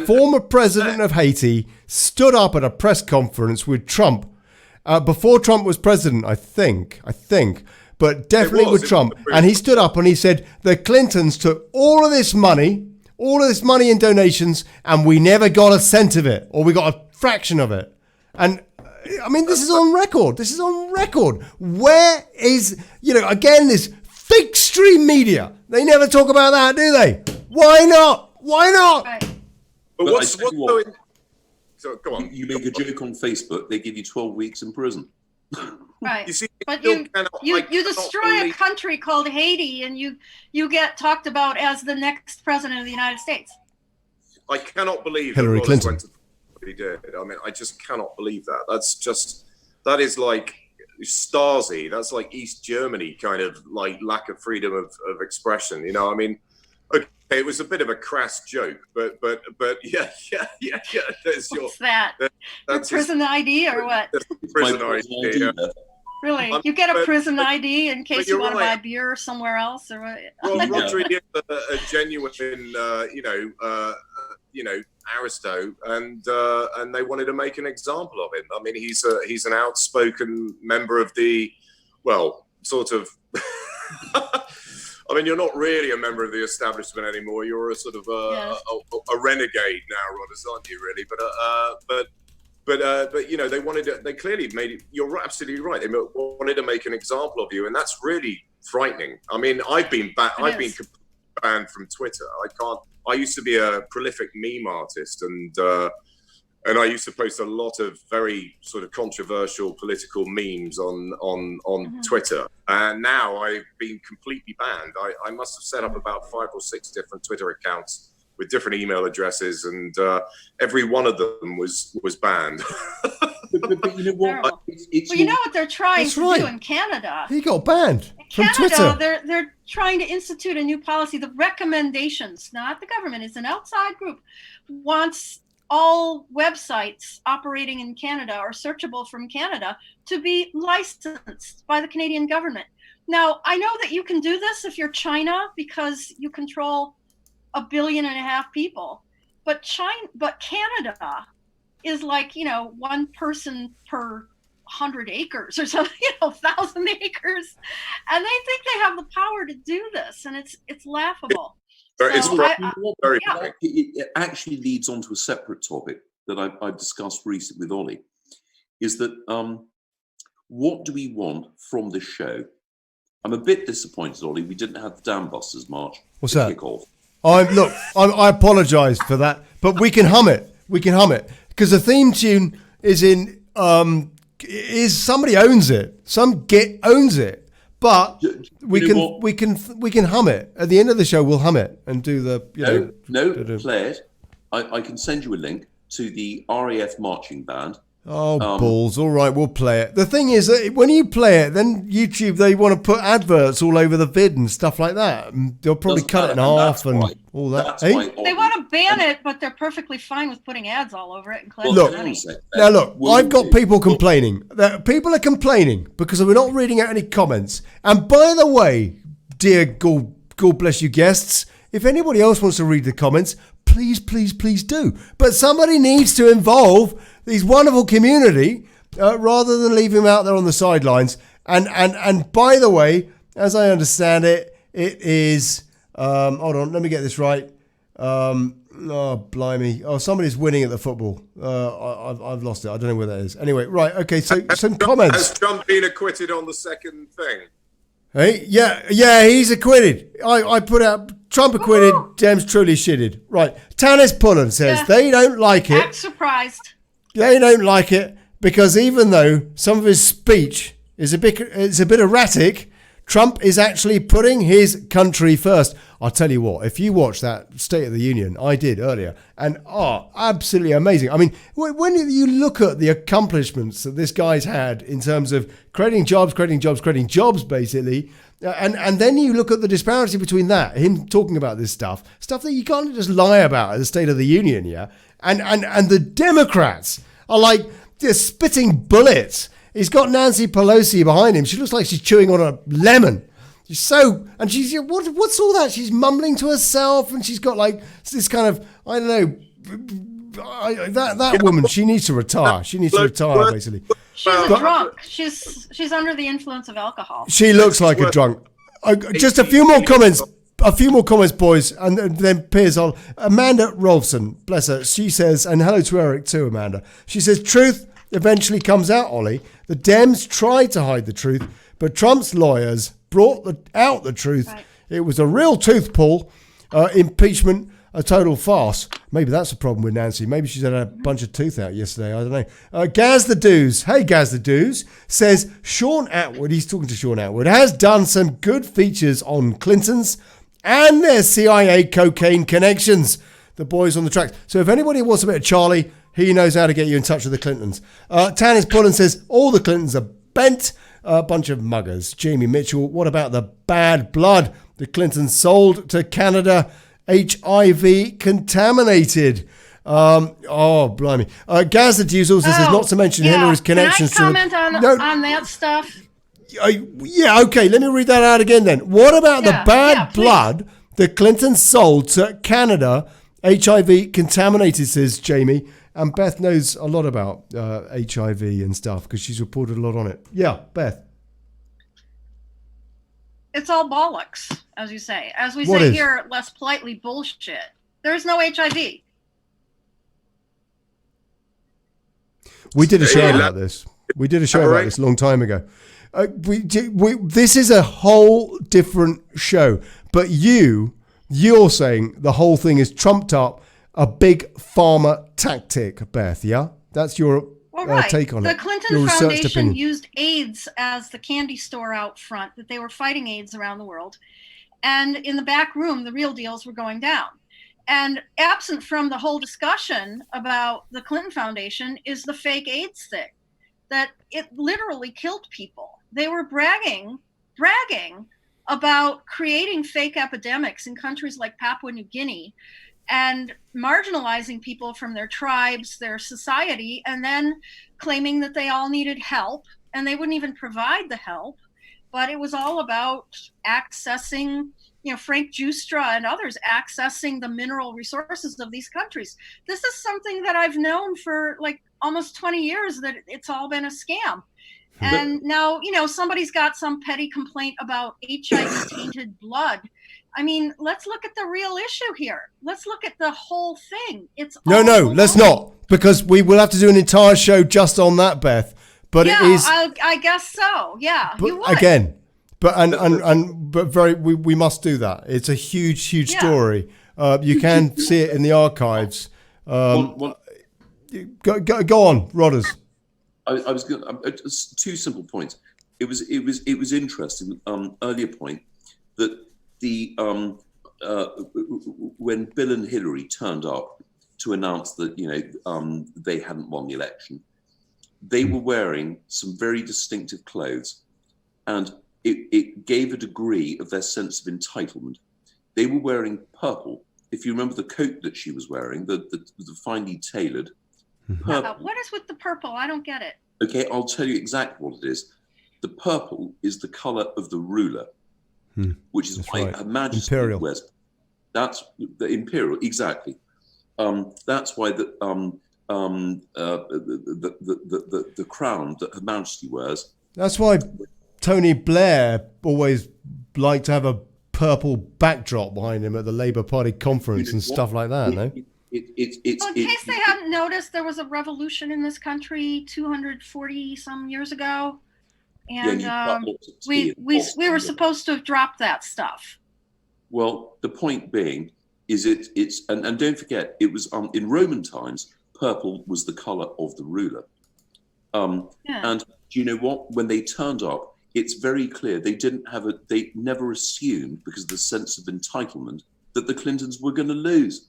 former president of Haiti stood up at a press conference with Trump before Trump was president, I think, but definitely with Trump. And he stood up and he said the Clintons took all of this money in donations, and we never got a cent of it, or we got a fraction of it. And I mean, this is on record. Where is, again, this fake stream media? They never talk about that, do they? Why not? Right. But what's going? So go on. You make a joke on Facebook, they give you 12 weeks in prison. Right. You see, but you destroy a country called Haiti, and you get talked about as the next president of the United States. I cannot believe Hillary Clinton. What he did. I mean, I just cannot believe that. That is like Stasi. That's like East Germany kind of like lack of freedom of expression. I mean, okay, it was a bit of a crass joke, but yeah. There's What's that? Your prison ID or what? Prison ID. Yeah. Really? You get a prison ID in case you want to buy beer somewhere else, or what? Well, Rodri is a genuine, aristo, and they wanted to make an example of him. I mean, he's an outspoken member of the, sort of. I mean, you're not really a member of the establishment anymore. You're a sort of a renegade now, Rodders, aren't you? Really, but they clearly made it. You're absolutely right. They wanted to make an example of you, and that's really frightening. I mean, I've been banned from Twitter. I used to be a prolific meme artist, and and I used to post a lot of very sort of controversial political memes on Twitter. And now I've been completely banned. I must have set up about 5 or 6 different Twitter accounts with different email addresses, and every one of them was banned. but you know what? Well, you know what they're trying That's to right. do in Canada? He got banned from Canada, Twitter. they're trying to institute a new policy. The recommendations, not the government, it's an outside group, wants all websites operating in Canada or searchable from Canada to be licensed by the Canadian government. Now, I know that you can do this if you're China because you control 1.5 billion people, but Canada is like, one person per 100 acres or something, 1,000 acres, and they think they have the power to do this, and it's laughable. It actually leads on to a separate topic that I've discussed recently with Ollie, is that what do we want from this show? I'm a bit disappointed, Ollie, we didn't have the Dam Busters March. What's that? Kick off. I apologise for that, but we can hum it. We can hum it because the theme tune is in. Is somebody owns it? Some git owns it, but we can hum it at the end of the show. We'll hum it and do the play it. I can send you a link to the RAF marching band. Oh, balls. All right, we'll play it. The thing is that when you play it, then YouTube, they want to put adverts all over the vid and stuff like that. And they'll probably cut it in half and all that. They want to ban it, but they're perfectly fine with putting ads all over it and collecting money. Look, I've got people complaining. People are complaining because we're not reading out any comments. And by the way, dear God bless you guests, if anybody else wants to read the comments, please do. But somebody needs to involve these wonderful community rather than leave him out there on the sidelines. And by the way, as I understand it, it is hold on, let me get this right. Oh blimey! Oh, somebody's winning at the football. I've lost it. I don't know where that is. Anyway, right? Okay. So some comments. Has Trump been acquitted on the second thing? Hey, yeah, he's acquitted. I put out Trump acquitted, Dems truly shitted. Right. Tanis Pullen says they don't like it. Act surprised. They don't like it because even though some of his speech is a bit erratic, Trump is actually putting his country first. I'll tell you what, if you watch that State of the Union, I did earlier, and absolutely amazing. I mean, when you look at the accomplishments that this guy's had in terms of creating jobs, basically, and then you look at the disparity between that, him talking about this stuff that you can't just lie about at the State of the Union, yeah? And the Democrats are like, they're spitting bullets. He's got Nancy Pelosi behind him. She looks like she's chewing on a lemon. She's what's all that? She's mumbling to herself, and she's got like this kind of, I don't know, that woman. She needs to retire. She needs to retire, basically. She's a drunk. She's under the influence of alcohol. She looks like a drunk. Just a few more comments. Boys, and then Piers on. Amanda Rolfson, bless her. She says, and hello to Eric too, Amanda. She says, truth eventually comes out, Ollie. The Dems tried to hide the truth, but Trump's lawyers brought out the truth. Right. It was a real tooth pull. Impeachment, a total farce. Maybe that's a problem with Nancy. Maybe she's had a bunch of tooth out yesterday. I don't know. Gaz the Doos. Hey, Gaz the Doos says Sean Atwood, he's talking to Sean Atwood, has done some good features on Clintons and their CIA cocaine connections. The boys on the tracks. So if anybody wants a bit of Charlie, he knows how to get you in touch with the Clintons. Tanis Pullen says all the Clintons are bent. A bunch of muggers. Jamie Mitchell, what about the bad blood? The Clintons sold to Canada, HIV contaminated. Blimey. Gaz the Dews also says not to mention Hillary's connections. Can I comment on that stuff? Yeah, okay. Let me read that out again then. What about the bad blood the Clintons sold to Canada, HIV contaminated, says Jamie. And Beth knows a lot about HIV and stuff because she's reported a lot on it. Yeah, Beth. It's all bollocks, as you say. As we say here, less politely, bullshit. There's no HIV. We did a show about this. We did a show about this a long time ago. This is a whole different show. But you're saying the whole thing is trumped up a big pharma tactic, Beth. Yeah, that's your take on the it. The Clinton your Foundation opinion. used AIDS as the candy store out front, that they were fighting AIDS around the world. And in the back room, the real deals were going down. And absent from the whole discussion about the Clinton Foundation is the fake AIDS thing, that it literally killed people. They were bragging about creating fake epidemics in countries like Papua New Guinea and marginalizing people from their tribes, their society, and then claiming that they all needed help, and they wouldn't even provide the help. But it was all about accessing, Frank Giustra and others accessing the mineral resources of these countries. This is something that I've known for like almost 20 years, that it's all been a scam. And now, somebody's got some petty complaint about HIV tainted blood. I mean, let's look at the real issue here. Let's look at the whole thing. No, let's not, because we will have to do an entire show just on that, Beth. But yeah, it is. I guess so. Yeah, but you would. Again, we must do that. It's a huge story. You can see it in the archives. Go on, Rodders. I was going two simple points. It was interesting. Earlier point that when Bill and Hillary turned up to announce that they hadn't won the election, they were wearing some very distinctive clothes, and it gave a degree of their sense of entitlement. They were wearing purple. If you remember the coat that she was wearing, the finely tailored purple. What is with the purple? I don't get it. Okay, I'll tell you exactly what it is. The purple is the color of the ruler, which is why Her Majesty wears. That's the imperial, exactly. That's why the crown that Her Majesty wears. That's why Tony Blair always liked to have a purple backdrop behind him at the Labour Party conference and stuff like that, no? In case they hadn't noticed, there was a revolution in this country 240 some years ago, and we were supposed to have dropped that stuff. Well, the point being is it's and don't forget, it was in Roman times, purple was the color of the ruler. And do you know what? When they turned up, it's very clear they never assumed, because of the sense of entitlement, that the Clintons were going to lose.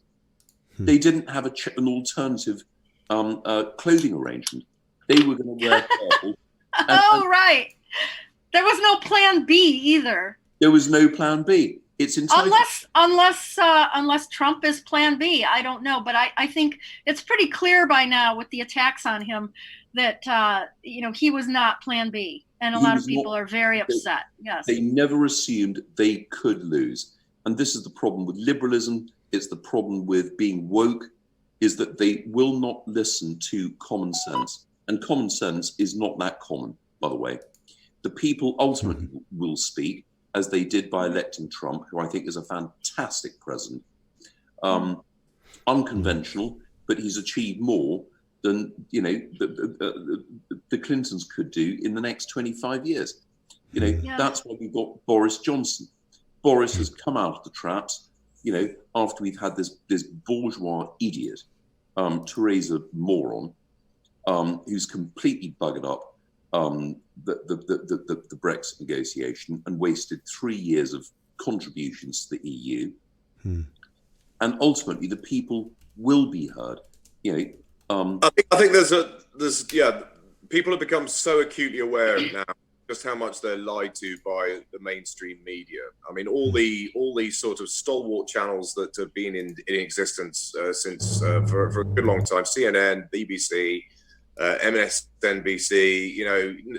They didn't have an alternative clothing arrangement. They were going to wear purple. Right. There was no plan B either. There was no plan B. It's entitlement. Unless Trump is plan B. I don't know. But I think it's pretty clear by now with the attacks on him that, he was not plan B. And a lot of people are very upset. Yes. They never assumed they could lose. And this is the problem with liberalism. It's the problem with being woke, is that they will not listen to common sense. And common sense is not that common, by the way. The people ultimately will speak, as they did by electing Trump, who I think is a fantastic president. Unconventional, but he's achieved more than the Clintons could do in the next 25 years. That's why we've got Boris Johnson. Boris has come out of the traps. After we've had this bourgeois idiot, Theresa Moron, who's completely buggered up the Brexit negotiation and wasted 3 years of contributions to the EU. And ultimately, the people will be heard. I think there's people have become so acutely aware now just how much they're lied to by the mainstream media. I mean, all these sort of stalwart channels that have been in existence since for a good long time, CNN, BBC, MSNBC,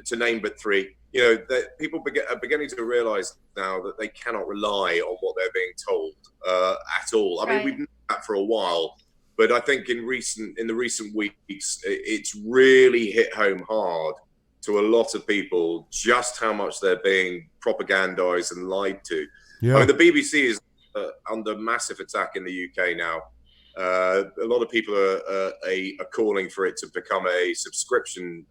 to name but three, that people are beginning to realize now that they cannot rely on what they're being told at all. I mean, we've known that for a while, but I think in the recent weeks, it's really hit home hard to a lot of people just how much they're being propagandized and lied to. Yeah. I mean, the BBC is under massive attack in the UK now. A lot of people are calling for it to become a subscription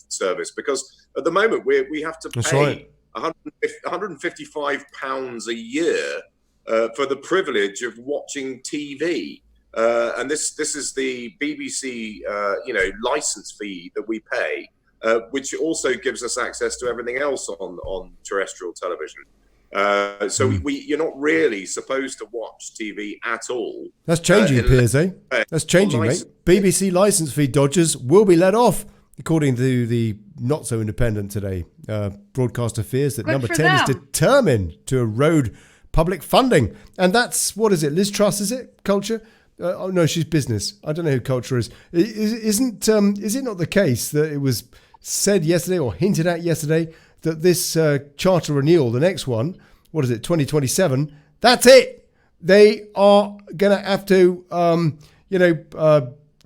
service, because at the moment we have to pay £155 a year for the privilege of watching TV. and this is the BBC, license fee that we pay, which also gives us access to everything else on terrestrial television. So you're not really supposed to watch TV at all. That's changing, Piers, eh? That's changing, mate. BBC license fee dodgers will be let off, according to the not so independent today broadcaster fears that Number 10 is determined to erode public funding. And that's, what is it, Liz Truss, is it? Culture? Oh, no, she's business. I don't know who Culture is. Is it not the case that it was said yesterday or hinted at yesterday that this charter renewal, the next one, what is it, 2027, that's it. They are going to have to,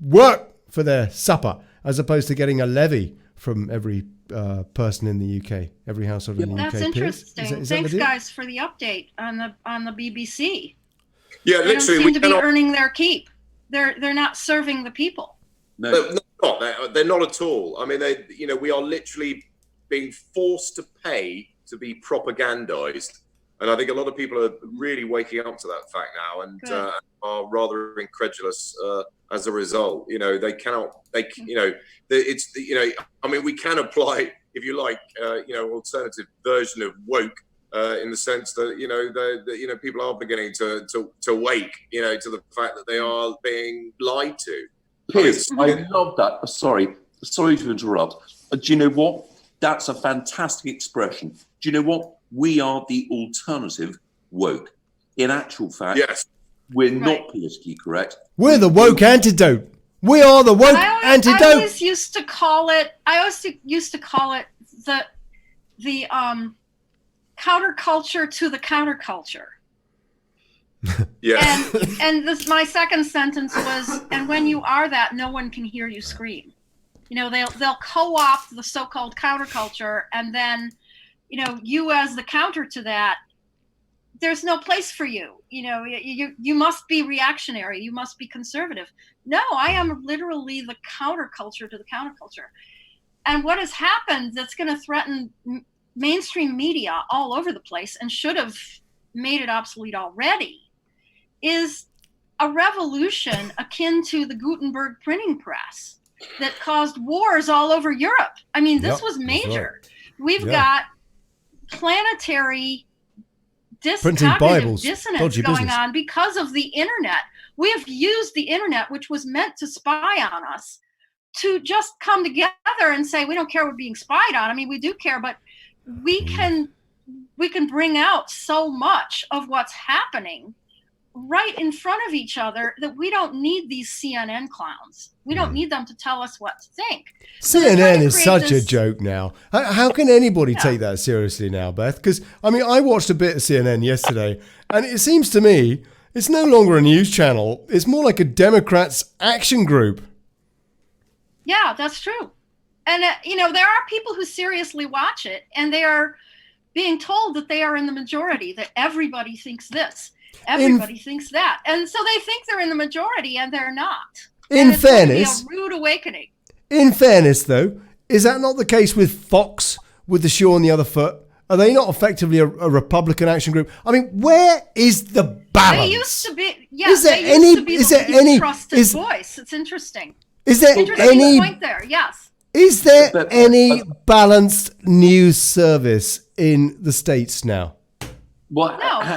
work for their supper as opposed to getting a levy from every person in the UK, every household in the UK. That's interesting. Is Thanks, guys, for the update on the BBC. Yeah, they literally, don't seem to be earning their keep. They're not serving the people. No, they're not at all. I mean, we are literally being forced to pay to be propagandized, and I think a lot of people are really waking up to that fact now, and are rather incredulous as a result. They cannot. I mean, we can apply, if you like, alternative version of woke. In the sense that people are beginning to wake to the fact that they are being lied to. Piers, I love that. Sorry to interrupt. Do you know what? That's a fantastic expression. Do you know what? We are the alternative woke. In actual fact, yes, we're not politically correct. We're the woke antidote. We are the woke antidote. I always used to call it the counterculture to the counterculture. Yeah. And this, my second sentence was, and when you are that, no one can hear you scream. They'll co-opt the so-called counterculture, and then, you as the counter to that, there's no place for you. You must be reactionary. You must be conservative. No, I am literally the counterculture to the counterculture. And what has happened that's going to threaten mainstream media all over the place and should have made it obsolete already is a revolution akin to the Gutenberg printing press that caused wars all over Europe. I mean, this was major. Right. We've got planetary cognitive dissonance going on because of the internet. We have used the internet, which was meant to spy on us, to just come together and say, we don't care we're being spied on. I mean, we do care, but we can bring out so much of what's happening right in front of each other that we don't need these CNN clowns. We don't need them to tell us what to think. CNN is such a joke now. How can anybody take that seriously now, Beth? Because, I mean, I watched a bit of CNN yesterday, and it seems to me it's no longer a news channel. It's more like a Democrats' action group. Yeah, that's true. And, there are people who seriously watch it, and they are being told that they are in the majority, that everybody thinks this, everybody thinks that. And so they think they're in the majority, and they're not. In fairness, it's a rude awakening. In fairness, though, is that not the case with Fox, with the shoe on the other foot? Are they not effectively a Republican action group? I mean, where is the balance? They used to be, is there any trusted voice? It's interesting. Is there any point there? Yes. Is there any balanced news service in the States now? No,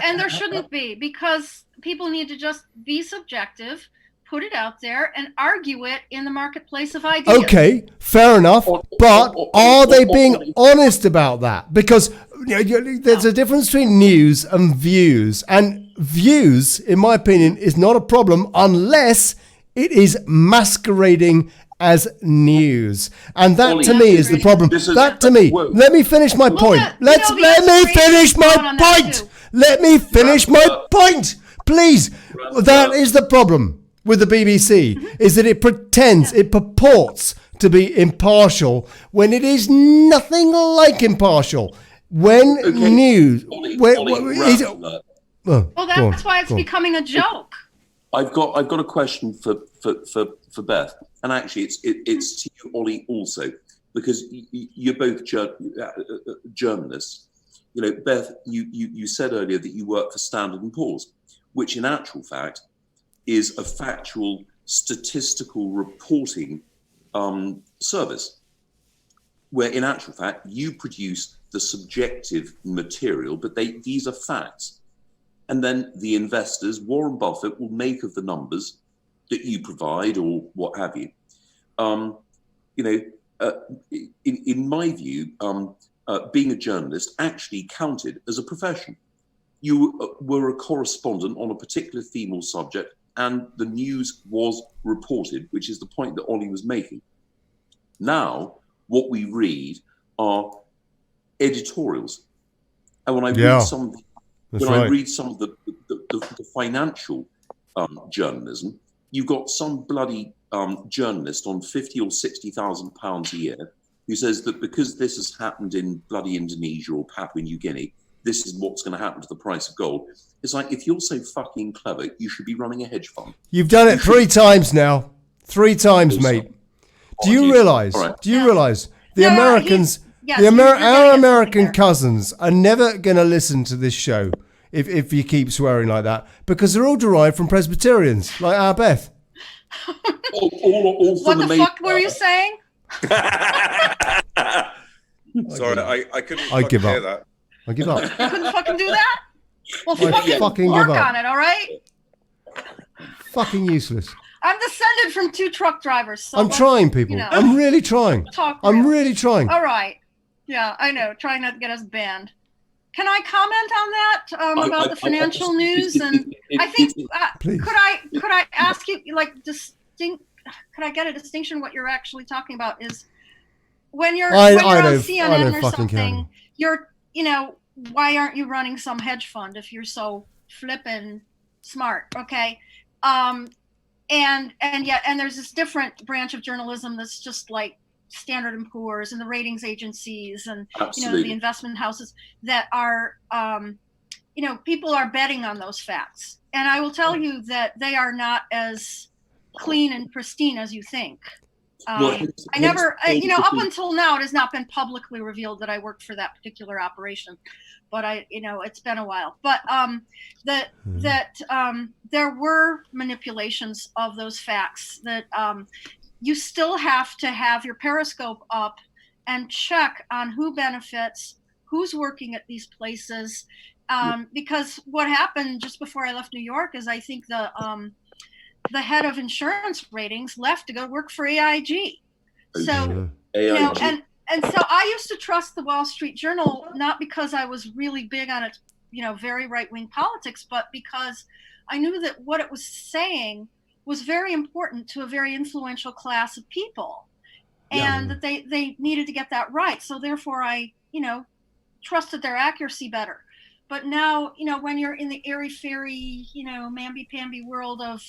and there shouldn't be, because people need to just be subjective, put it out there, and argue it in the marketplace of ideas. Okay, fair enough. But are they being honest about that? Because there's a difference between news and views. And views, in my opinion, is not a problem unless it is masquerading as news. And that to me is the problem. Let me finish my point. Let me finish my point. Let me finish my point. Please. That is the problem with the BBC, is that it pretends, it purports to be impartial when it is nothing like impartial. When news... that's why it's becoming a joke. I've got a question for Beth, and actually it's to you, Ollie, also, because you're both journalists. Beth, you said earlier that you work for Standard & Poor's, which in actual fact is a factual statistical reporting service, where in actual fact you produce the subjective material, but these are facts. And then the investors, Warren Buffett, will make of the numbers that you provide or what have you. In my view, being a journalist actually counted as a profession. You were a correspondent on a particular theme or subject, and the news was reported, which is the point that Ollie was making. Now, what we read are editorials. And when I read some of the financial journalism, you've got some bloody journalist on £50,000 or £60,000 a year who says that because this has happened in bloody Indonesia or Papua New Guinea, this is what's going to happen to the price of gold. It's like, if you're so fucking clever, you should be running a hedge fund. You've done it 3 times now. 3 times, mate. Do you realise? Do you realise the Americans, our American cousins are never going to listen to this show if you keep swearing like that, because they're all derived from Presbyterians, like our Beth. What the fuck were you saying? Sorry, I couldn't I give hear up. that. I give up. You couldn't fucking do that? Well, I fucking work give up. on it, all right? Fucking useless. I'm descended from 2 truck drivers. So I'm trying, people. You know, I'm really trying. I'm real. really trying. All right. Yeah, I know. Trying not to get us banned. Can I comment on that about the financial news? And I think Please. could I ask you, like, could I get a distinction? What you're actually talking about is when you're on CNN or something, why aren't you running some hedge fund if you're so flippin' smart? Okay. And there's this different branch of journalism that's just like Standard and Poor's and the ratings agencies and the investment houses that are people are betting on those facts, and I will tell you that they are not as clean and pristine as you think. Up until now, it has not been publicly revealed that I worked for that particular operation, but it's been a while. But there were manipulations of those facts that you still have to have your periscope up and check on who benefits, who's working at these places. Because what happened just before I left New York is I think the head of insurance ratings left to go work for AIG. So, AIG. And so I used to trust the Wall Street Journal, not because I was really big on its, very right-wing politics, but because I knew that what it was saying was very important to a very influential class of people, and that they needed to get that right. So therefore I, trusted their accuracy better. But now, when you're in the airy-fairy, mamby-pamby world of,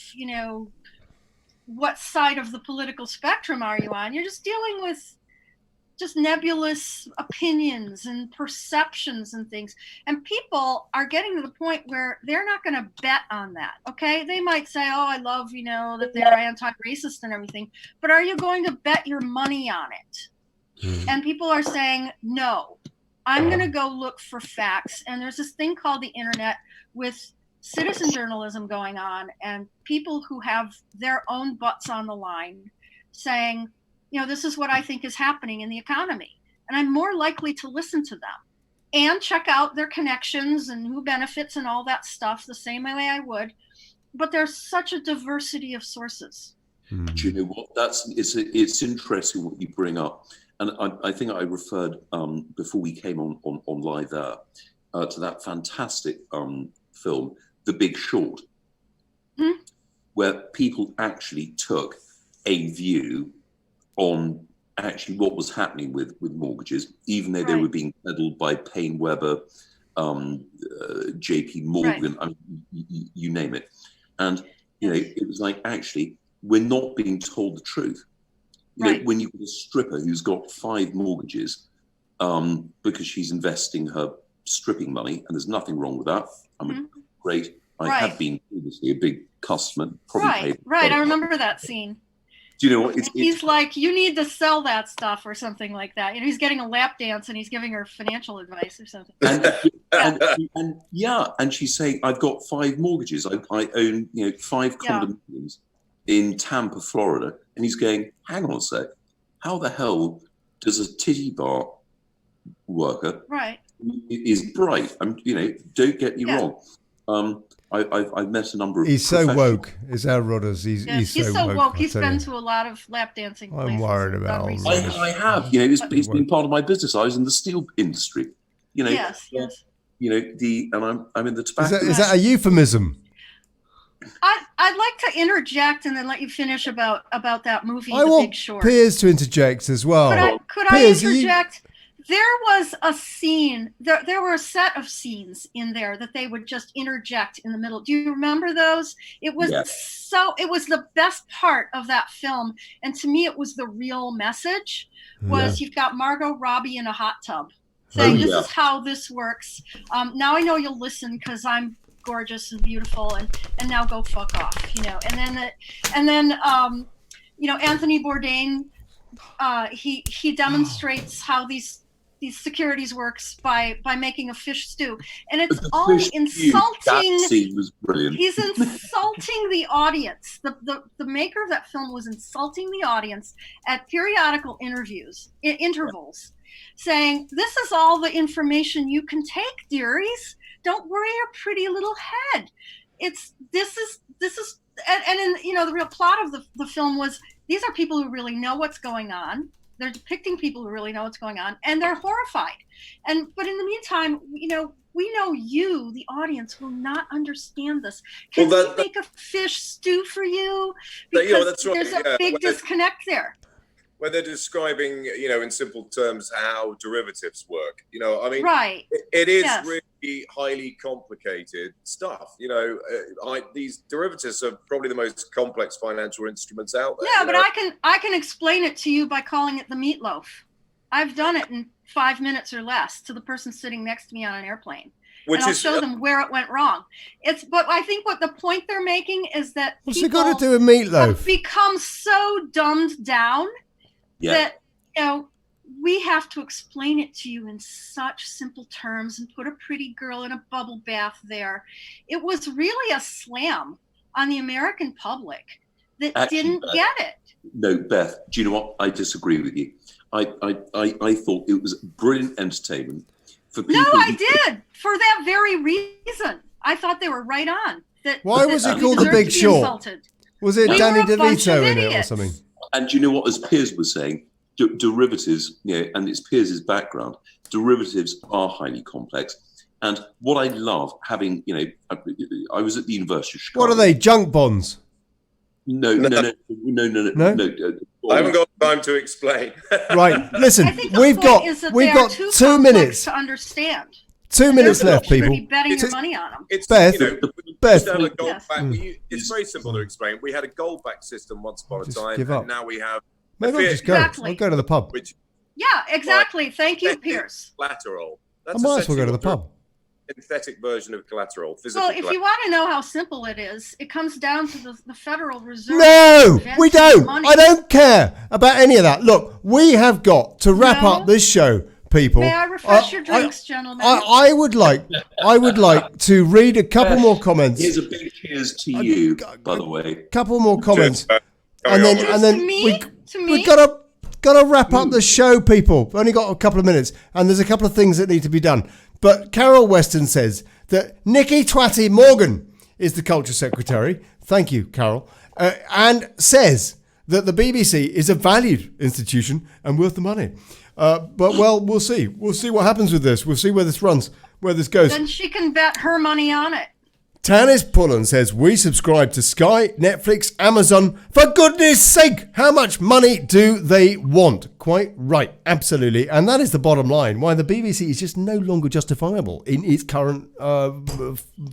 what side of the political spectrum are you on? You're just dealing with just nebulous opinions and perceptions and things. And people are getting to the point where they're not going to bet on that, okay? They might say, oh, I love, that they're anti-racist and everything. But are you going to bet your money on it? And people are saying, no. I'm going to go look for facts. And there's this thing called the internet with citizen journalism going on and people who have their own butts on the line saying, this is what I think is happening in the economy. And I'm more likely to listen to them and check out their connections and who benefits and all that stuff the same way I would. But there's such a diversity of sources. Do you know what? It's interesting what you bring up. And I think I referred before we came on live there to that fantastic film, The Big Short, where people actually took a view on actually what was happening with mortgages, even though they were being peddled by Payne Webber, JP Morgan, I mean, you name it. And, it was like, actually, we're not being told the truth. When you've got a stripper who's got 5 mortgages because she's investing her stripping money, and there's nothing wrong with that. Great. I have been previously a big customer. Probably right. I remember that scene. Do you know what? He's like, you need to sell that stuff or something like that. He's getting a lap dance and he's giving her financial advice or something. And she's saying, I've got 5 mortgages. I own 5 condominiums in Tampa, Florida. And he's going, hang on a sec. How the hell does a titty bar worker is bright? Don't get me wrong. I've met a number of. He's so woke. Is our Rodders? He's so woke. He's been to a lot of lap dancing places. I'm worried about all I have. It's been part of my business. I was in the steel industry. Yes. And I'm in the tobacco. Is that a euphemism? I'd like to interject and then let you finish about that movie, I The want Big Short. Piers to interject as well. Could I interject? There was a scene. There were a set of scenes in there that they would just interject in the middle. Do you remember those? It was It was the best part of that film, and to me, it was the real message. You've got Margot Robbie in a hot tub saying, "This is how this works." Now I know you'll listen because I'm gorgeous and beautiful, and now go fuck off, And then Anthony Bourdain, he demonstrates how these securities works by making a fish stew, and it's all insulting. That scene was brilliant. He's insulting the audience. The maker of that film was insulting the audience at periodical intervals, saying, "This is all the information you can take, dearies. Don't worry your pretty little head. This is the real plot of the film was these are people who really know what's going on. They're depicting people who really know what's going on, and they're horrified. But in the meantime, we know you, the audience, will not understand this. Can we make a fish stew for you? Because that's right. There's a big disconnect there. When they're describing, in simple terms, how derivatives work. Right. It is really highly complicated stuff. These derivatives are probably the most complex financial instruments out there. Yeah, but I can explain it to you by calling it the meatloaf. I've done it in 5 minutes or less to the person sitting next to me on an airplane. And I'll show them where it went wrong. But I think what the point they're making is that what's it got to do with meatloaf? Have become so dumbed down that we have to explain it to you in such simple terms and put a pretty girl in a bubble bath there. It was really a slam on the American public that didn't get it. No, Beth, do you know what? I disagree with you. I thought it was brilliant entertainment for people. No, I did. For that very reason. I thought they were right on. Why was it called The Big Short? Was it Danny DeVito in it or something? And do you know what, as Piers was saying, derivatives, and it's Piers' background, derivatives are highly complex. And what I love having, I was at the University of Chicago. What are they, junk bonds? No. I haven't got time to explain. Right, listen, we've got 2 minutes to understand. 2 minutes left, people. Be betting your money on them. Beth, it's very simple to explain. We had a gold-backed system once upon a time, give up. and now we have. Maybe I'll just go. I'll go to the pub. Yeah, exactly. Thank you, Piers. Collateral. I might as well go to the pub. Synthetic version of collateral. Well, if you want to know how simple it is, it comes down to the Federal Reserve. No, we don't. I don't care about any of that. Look, we have got to wrap up this show, people. May I refresh your drinks, gentlemen? I would like to read a couple more comments. Here's a big cheers to you, by the way. Couple more comments, and then we've got to wrap up the show, people. We've only got a couple of minutes, and there's a couple of things that need to be done. But Carol Weston says that Nikki Twatty Morgan is the culture secretary. Thank you, Carol. And says that the BBC is a valued institution and worth the money. But we'll see. We'll see what happens with this. We'll see where this runs, where this goes. Then she can bet her money on it. Tanis Pullen says, we subscribe to Sky, Netflix, Amazon. For goodness sake, how much money do they want? Quite right, absolutely. And that is the bottom line, why the BBC is just no longer justifiable in its current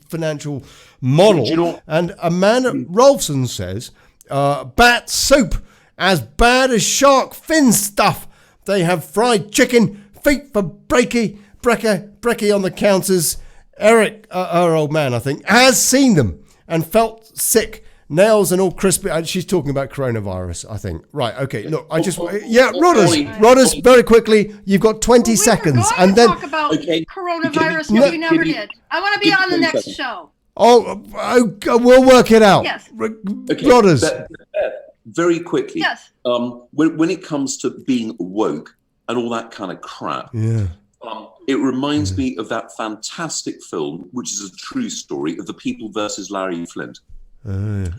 financial model. And Amanda Rolfson says, bat soup, as bad as shark fin stuff. They have fried chicken, feet for brekkie on the counters. Eric, our old man, I think, has seen them and felt sick. nails and all crispy. She's talking about coronavirus, I think. Right, okay. Look, Rodders, very quickly, you've got 20 seconds. We were And going then to talk about Okay. coronavirus, No, but we never give me- did. I want to be give me on the 10 next seconds. show. we'll work it out. Yes. Rodders. Very quickly. Yes. When it comes to being woke and all that kind of crap, Yeah. it reminds me of that fantastic film, which is a true story, of the People versus Larry Flint.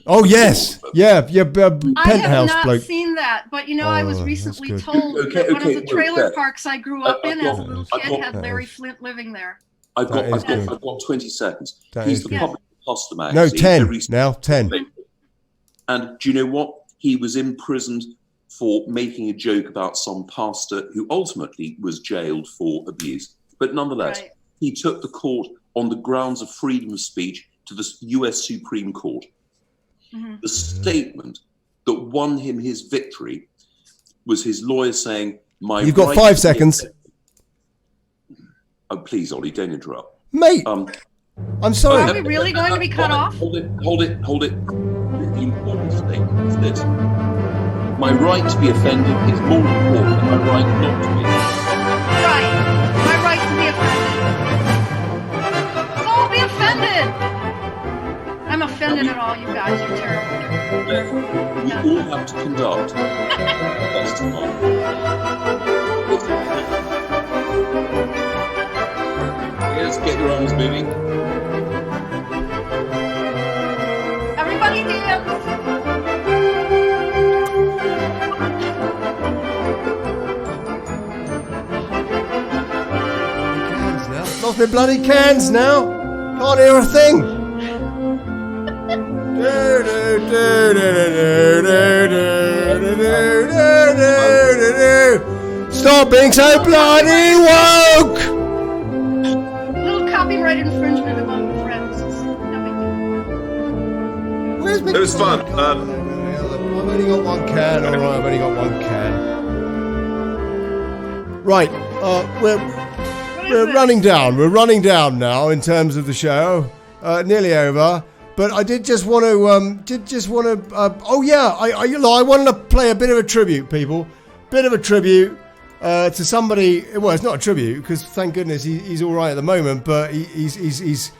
Oh, yes. Yeah, I have penthouse not bloke. seen that, but I was that's recently good. told that one of the Okay, trailer well, parks I grew up in as a little I've kid got- had Larry Flint living there. I've That is good. got 20 seconds. That He's is the good. public pasta No, magazine. 10. Every- Now, 10. And do you know what? He was imprisoned for making a joke about some pastor who ultimately was jailed for abuse. But nonetheless, Right. he took the court on the grounds of freedom of speech to the US Supreme Court. Mhm. The statement that won him his victory was his lawyer saying, You've got 5 seconds. Oh, please, Ollie, don't interrupt. Mate, I'm sorry. Are we really going to be cut off? Hold it. The important statement is this. My right to be offended is more important than my right not to be. Right. My right to be offended. Let's all be offended. I'm offended at all you guys. You're terrible. We all have to conduct best tomorrow. Yes, get your arms moving. Everybody dance. Lost my bloody cans now. Can't hear a thing. Stop being so bloody woke. Little copyright infringement among friends. No big deal. Where's my It was fun. I've only got one can. All right, I've only got one can. Right, we're running down. We're running down now in terms of the show. Nearly over. But I did just want to. I wanted to play a bit of a tribute, people. Bit of a tribute to somebody. Well, it's not a tribute because thank goodness he's all right at the moment. But he's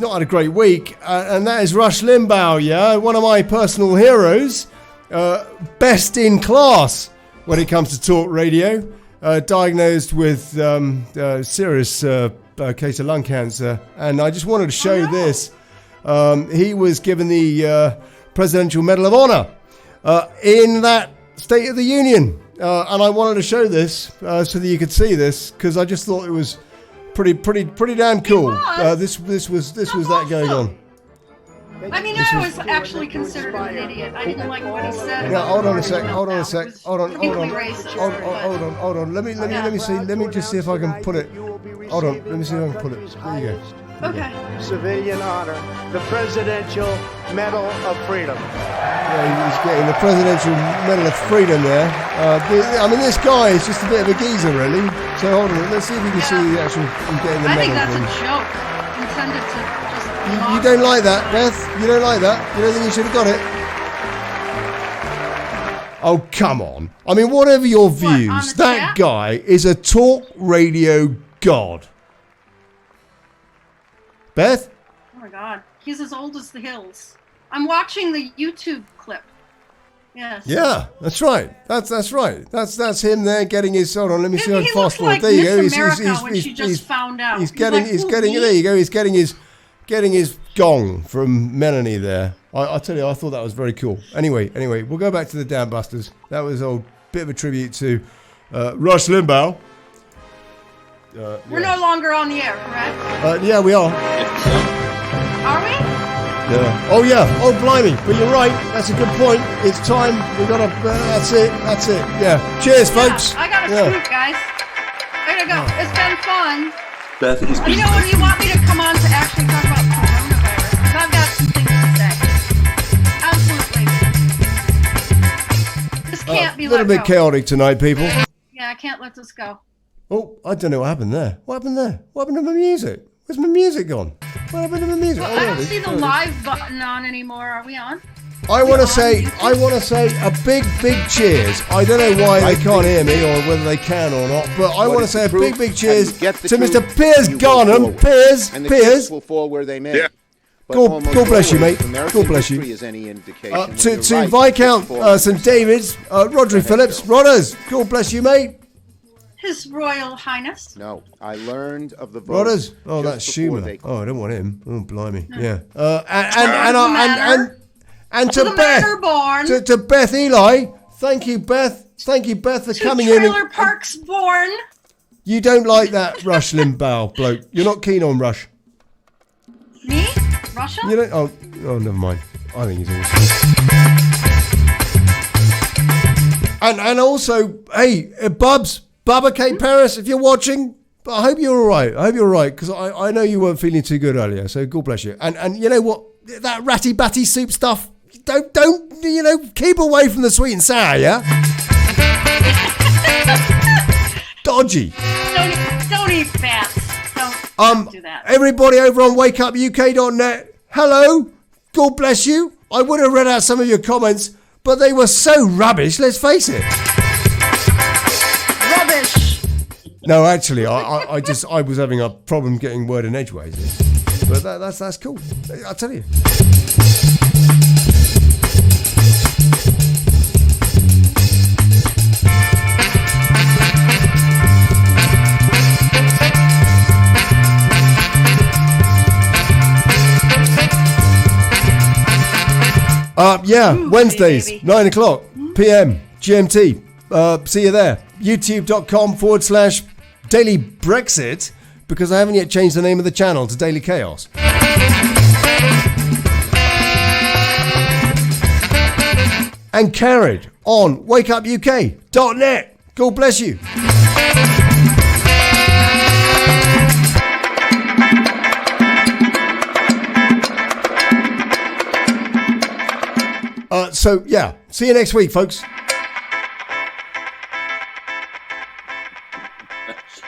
not had a great week, and that is Rush Limbaugh. Yeah, one of my personal heroes. Best in class when it comes to talk radio. Diagnosed with serious case of lung cancer, and I just wanted to show this. He was given the Presidential Medal of Honor in that State of the Union, and I wanted to show this so that you could see this because I just thought it was pretty damn cool. This was that going on. I mean, I was actually considered an idiot. I didn't like what he said. Yeah, about hold on a the sec. Hold on a It sec. was Hold on. particularly racist, but- Hold on. Let me see. Let me just see if I can put it. Hold on. Let me see if I can put it. There you go. Okay. Civilian honor, the Presidential Medal of Freedom. Yeah, he's getting the Presidential Medal of Freedom there. I mean, this guy is just a bit of a geezer, really. So hold on. Let's see if we can see the actual him getting the I medal. think that's from. a joke intended to just. You don't like that, Beth? You don't like that? You don't think you should have got it? Oh, come on. I mean, whatever your on views, the that chat? guy is a talk radio god. Beth? Oh my God, he's as old as the hills. I'm watching the YouTube clip. Yes. Yeah, that's right. That's right. That's him there getting his. Hold on, let me see how He fast looks forward. like There you go. Miss America when she just found out. He's He's getting. like, He's "Who, getting. me?" There you go. He's getting his gong from Melanie there. I tell you, I thought that was very cool. Anyway, we'll go back to the Dam Busters. That was a bit of a tribute to Rush Limbaugh. We're no longer on the air, correct? Yeah, we are. Are we? Yeah. Oh yeah. Oh blimey. But you're right. That's a good point. It's time. We gotta. That's it. Yeah. Cheers, folks. Yeah, I gotta scoot, guys. I gotta go. It's been fun. Beth, it's You know when you want me to come on to actually talk about coronavirus, because I've got some things to say. Absolutely. This can't be A little let bit go. chaotic tonight, people. Yeah, I can't let this go. Oh, I don't know what happened there. What happened to my music? Where's my music gone? What happened to the music? Well, I don't see the live button on anymore. Are we on? I want to say a big cheers. I don't know why they can't hear me or whether they can or not, but I want to say a big cheers to Mr. Piers Garnham. Piers. Will fall where they may. Yeah. God bless you, mate. God bless you. To Viscount St. David's, Rodri Phillips. Rodders, God bless you, mate. His Royal Highness. No, I learned of the vote. Rodders. Oh, that's Schumer. Oh, I don't want him. Oh, blimey. No. Yeah. And to the Beth. manor born. To Beth Eli. Thank you, Beth. Thank you, Beth, for coming in. Trailer Parks born. You don't like that Rush Limbaugh bloke. You're not keen on Rush. Me? Russia? You don't. Oh, never mind. I think he's awesome. And also, hey, Bubba Kate Paris, if you're watching, I hope you're all right. Because I know you weren't feeling too good earlier. So God bless you. And you know what? That ratty batty soup stuff. Don't keep away from the sweet and sour. Yeah. Dodgy. Don't eat fats. Don't do that. Everybody over on wakeupuk.net, hello, God bless you. I would have read out some of your comments, but they were so rubbish, let's face it. Rubbish. No, actually, I was having a problem getting word in edgeways, but that's cool. I'll tell you. Wednesdays, baby. 9 o'clock p.m. GMT. See you there. YouTube.com/Daily Brexit, because I haven't yet changed the name of the channel to Daily Chaos. And carried on wakeupuk.net. God bless you. See you next week, folks.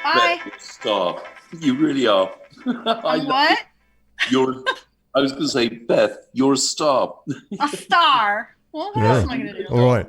Bye. Beth, you're a star. You really are. What? I was going to say, Beth, you're a star. A star. Well, what else am I going to do? All right.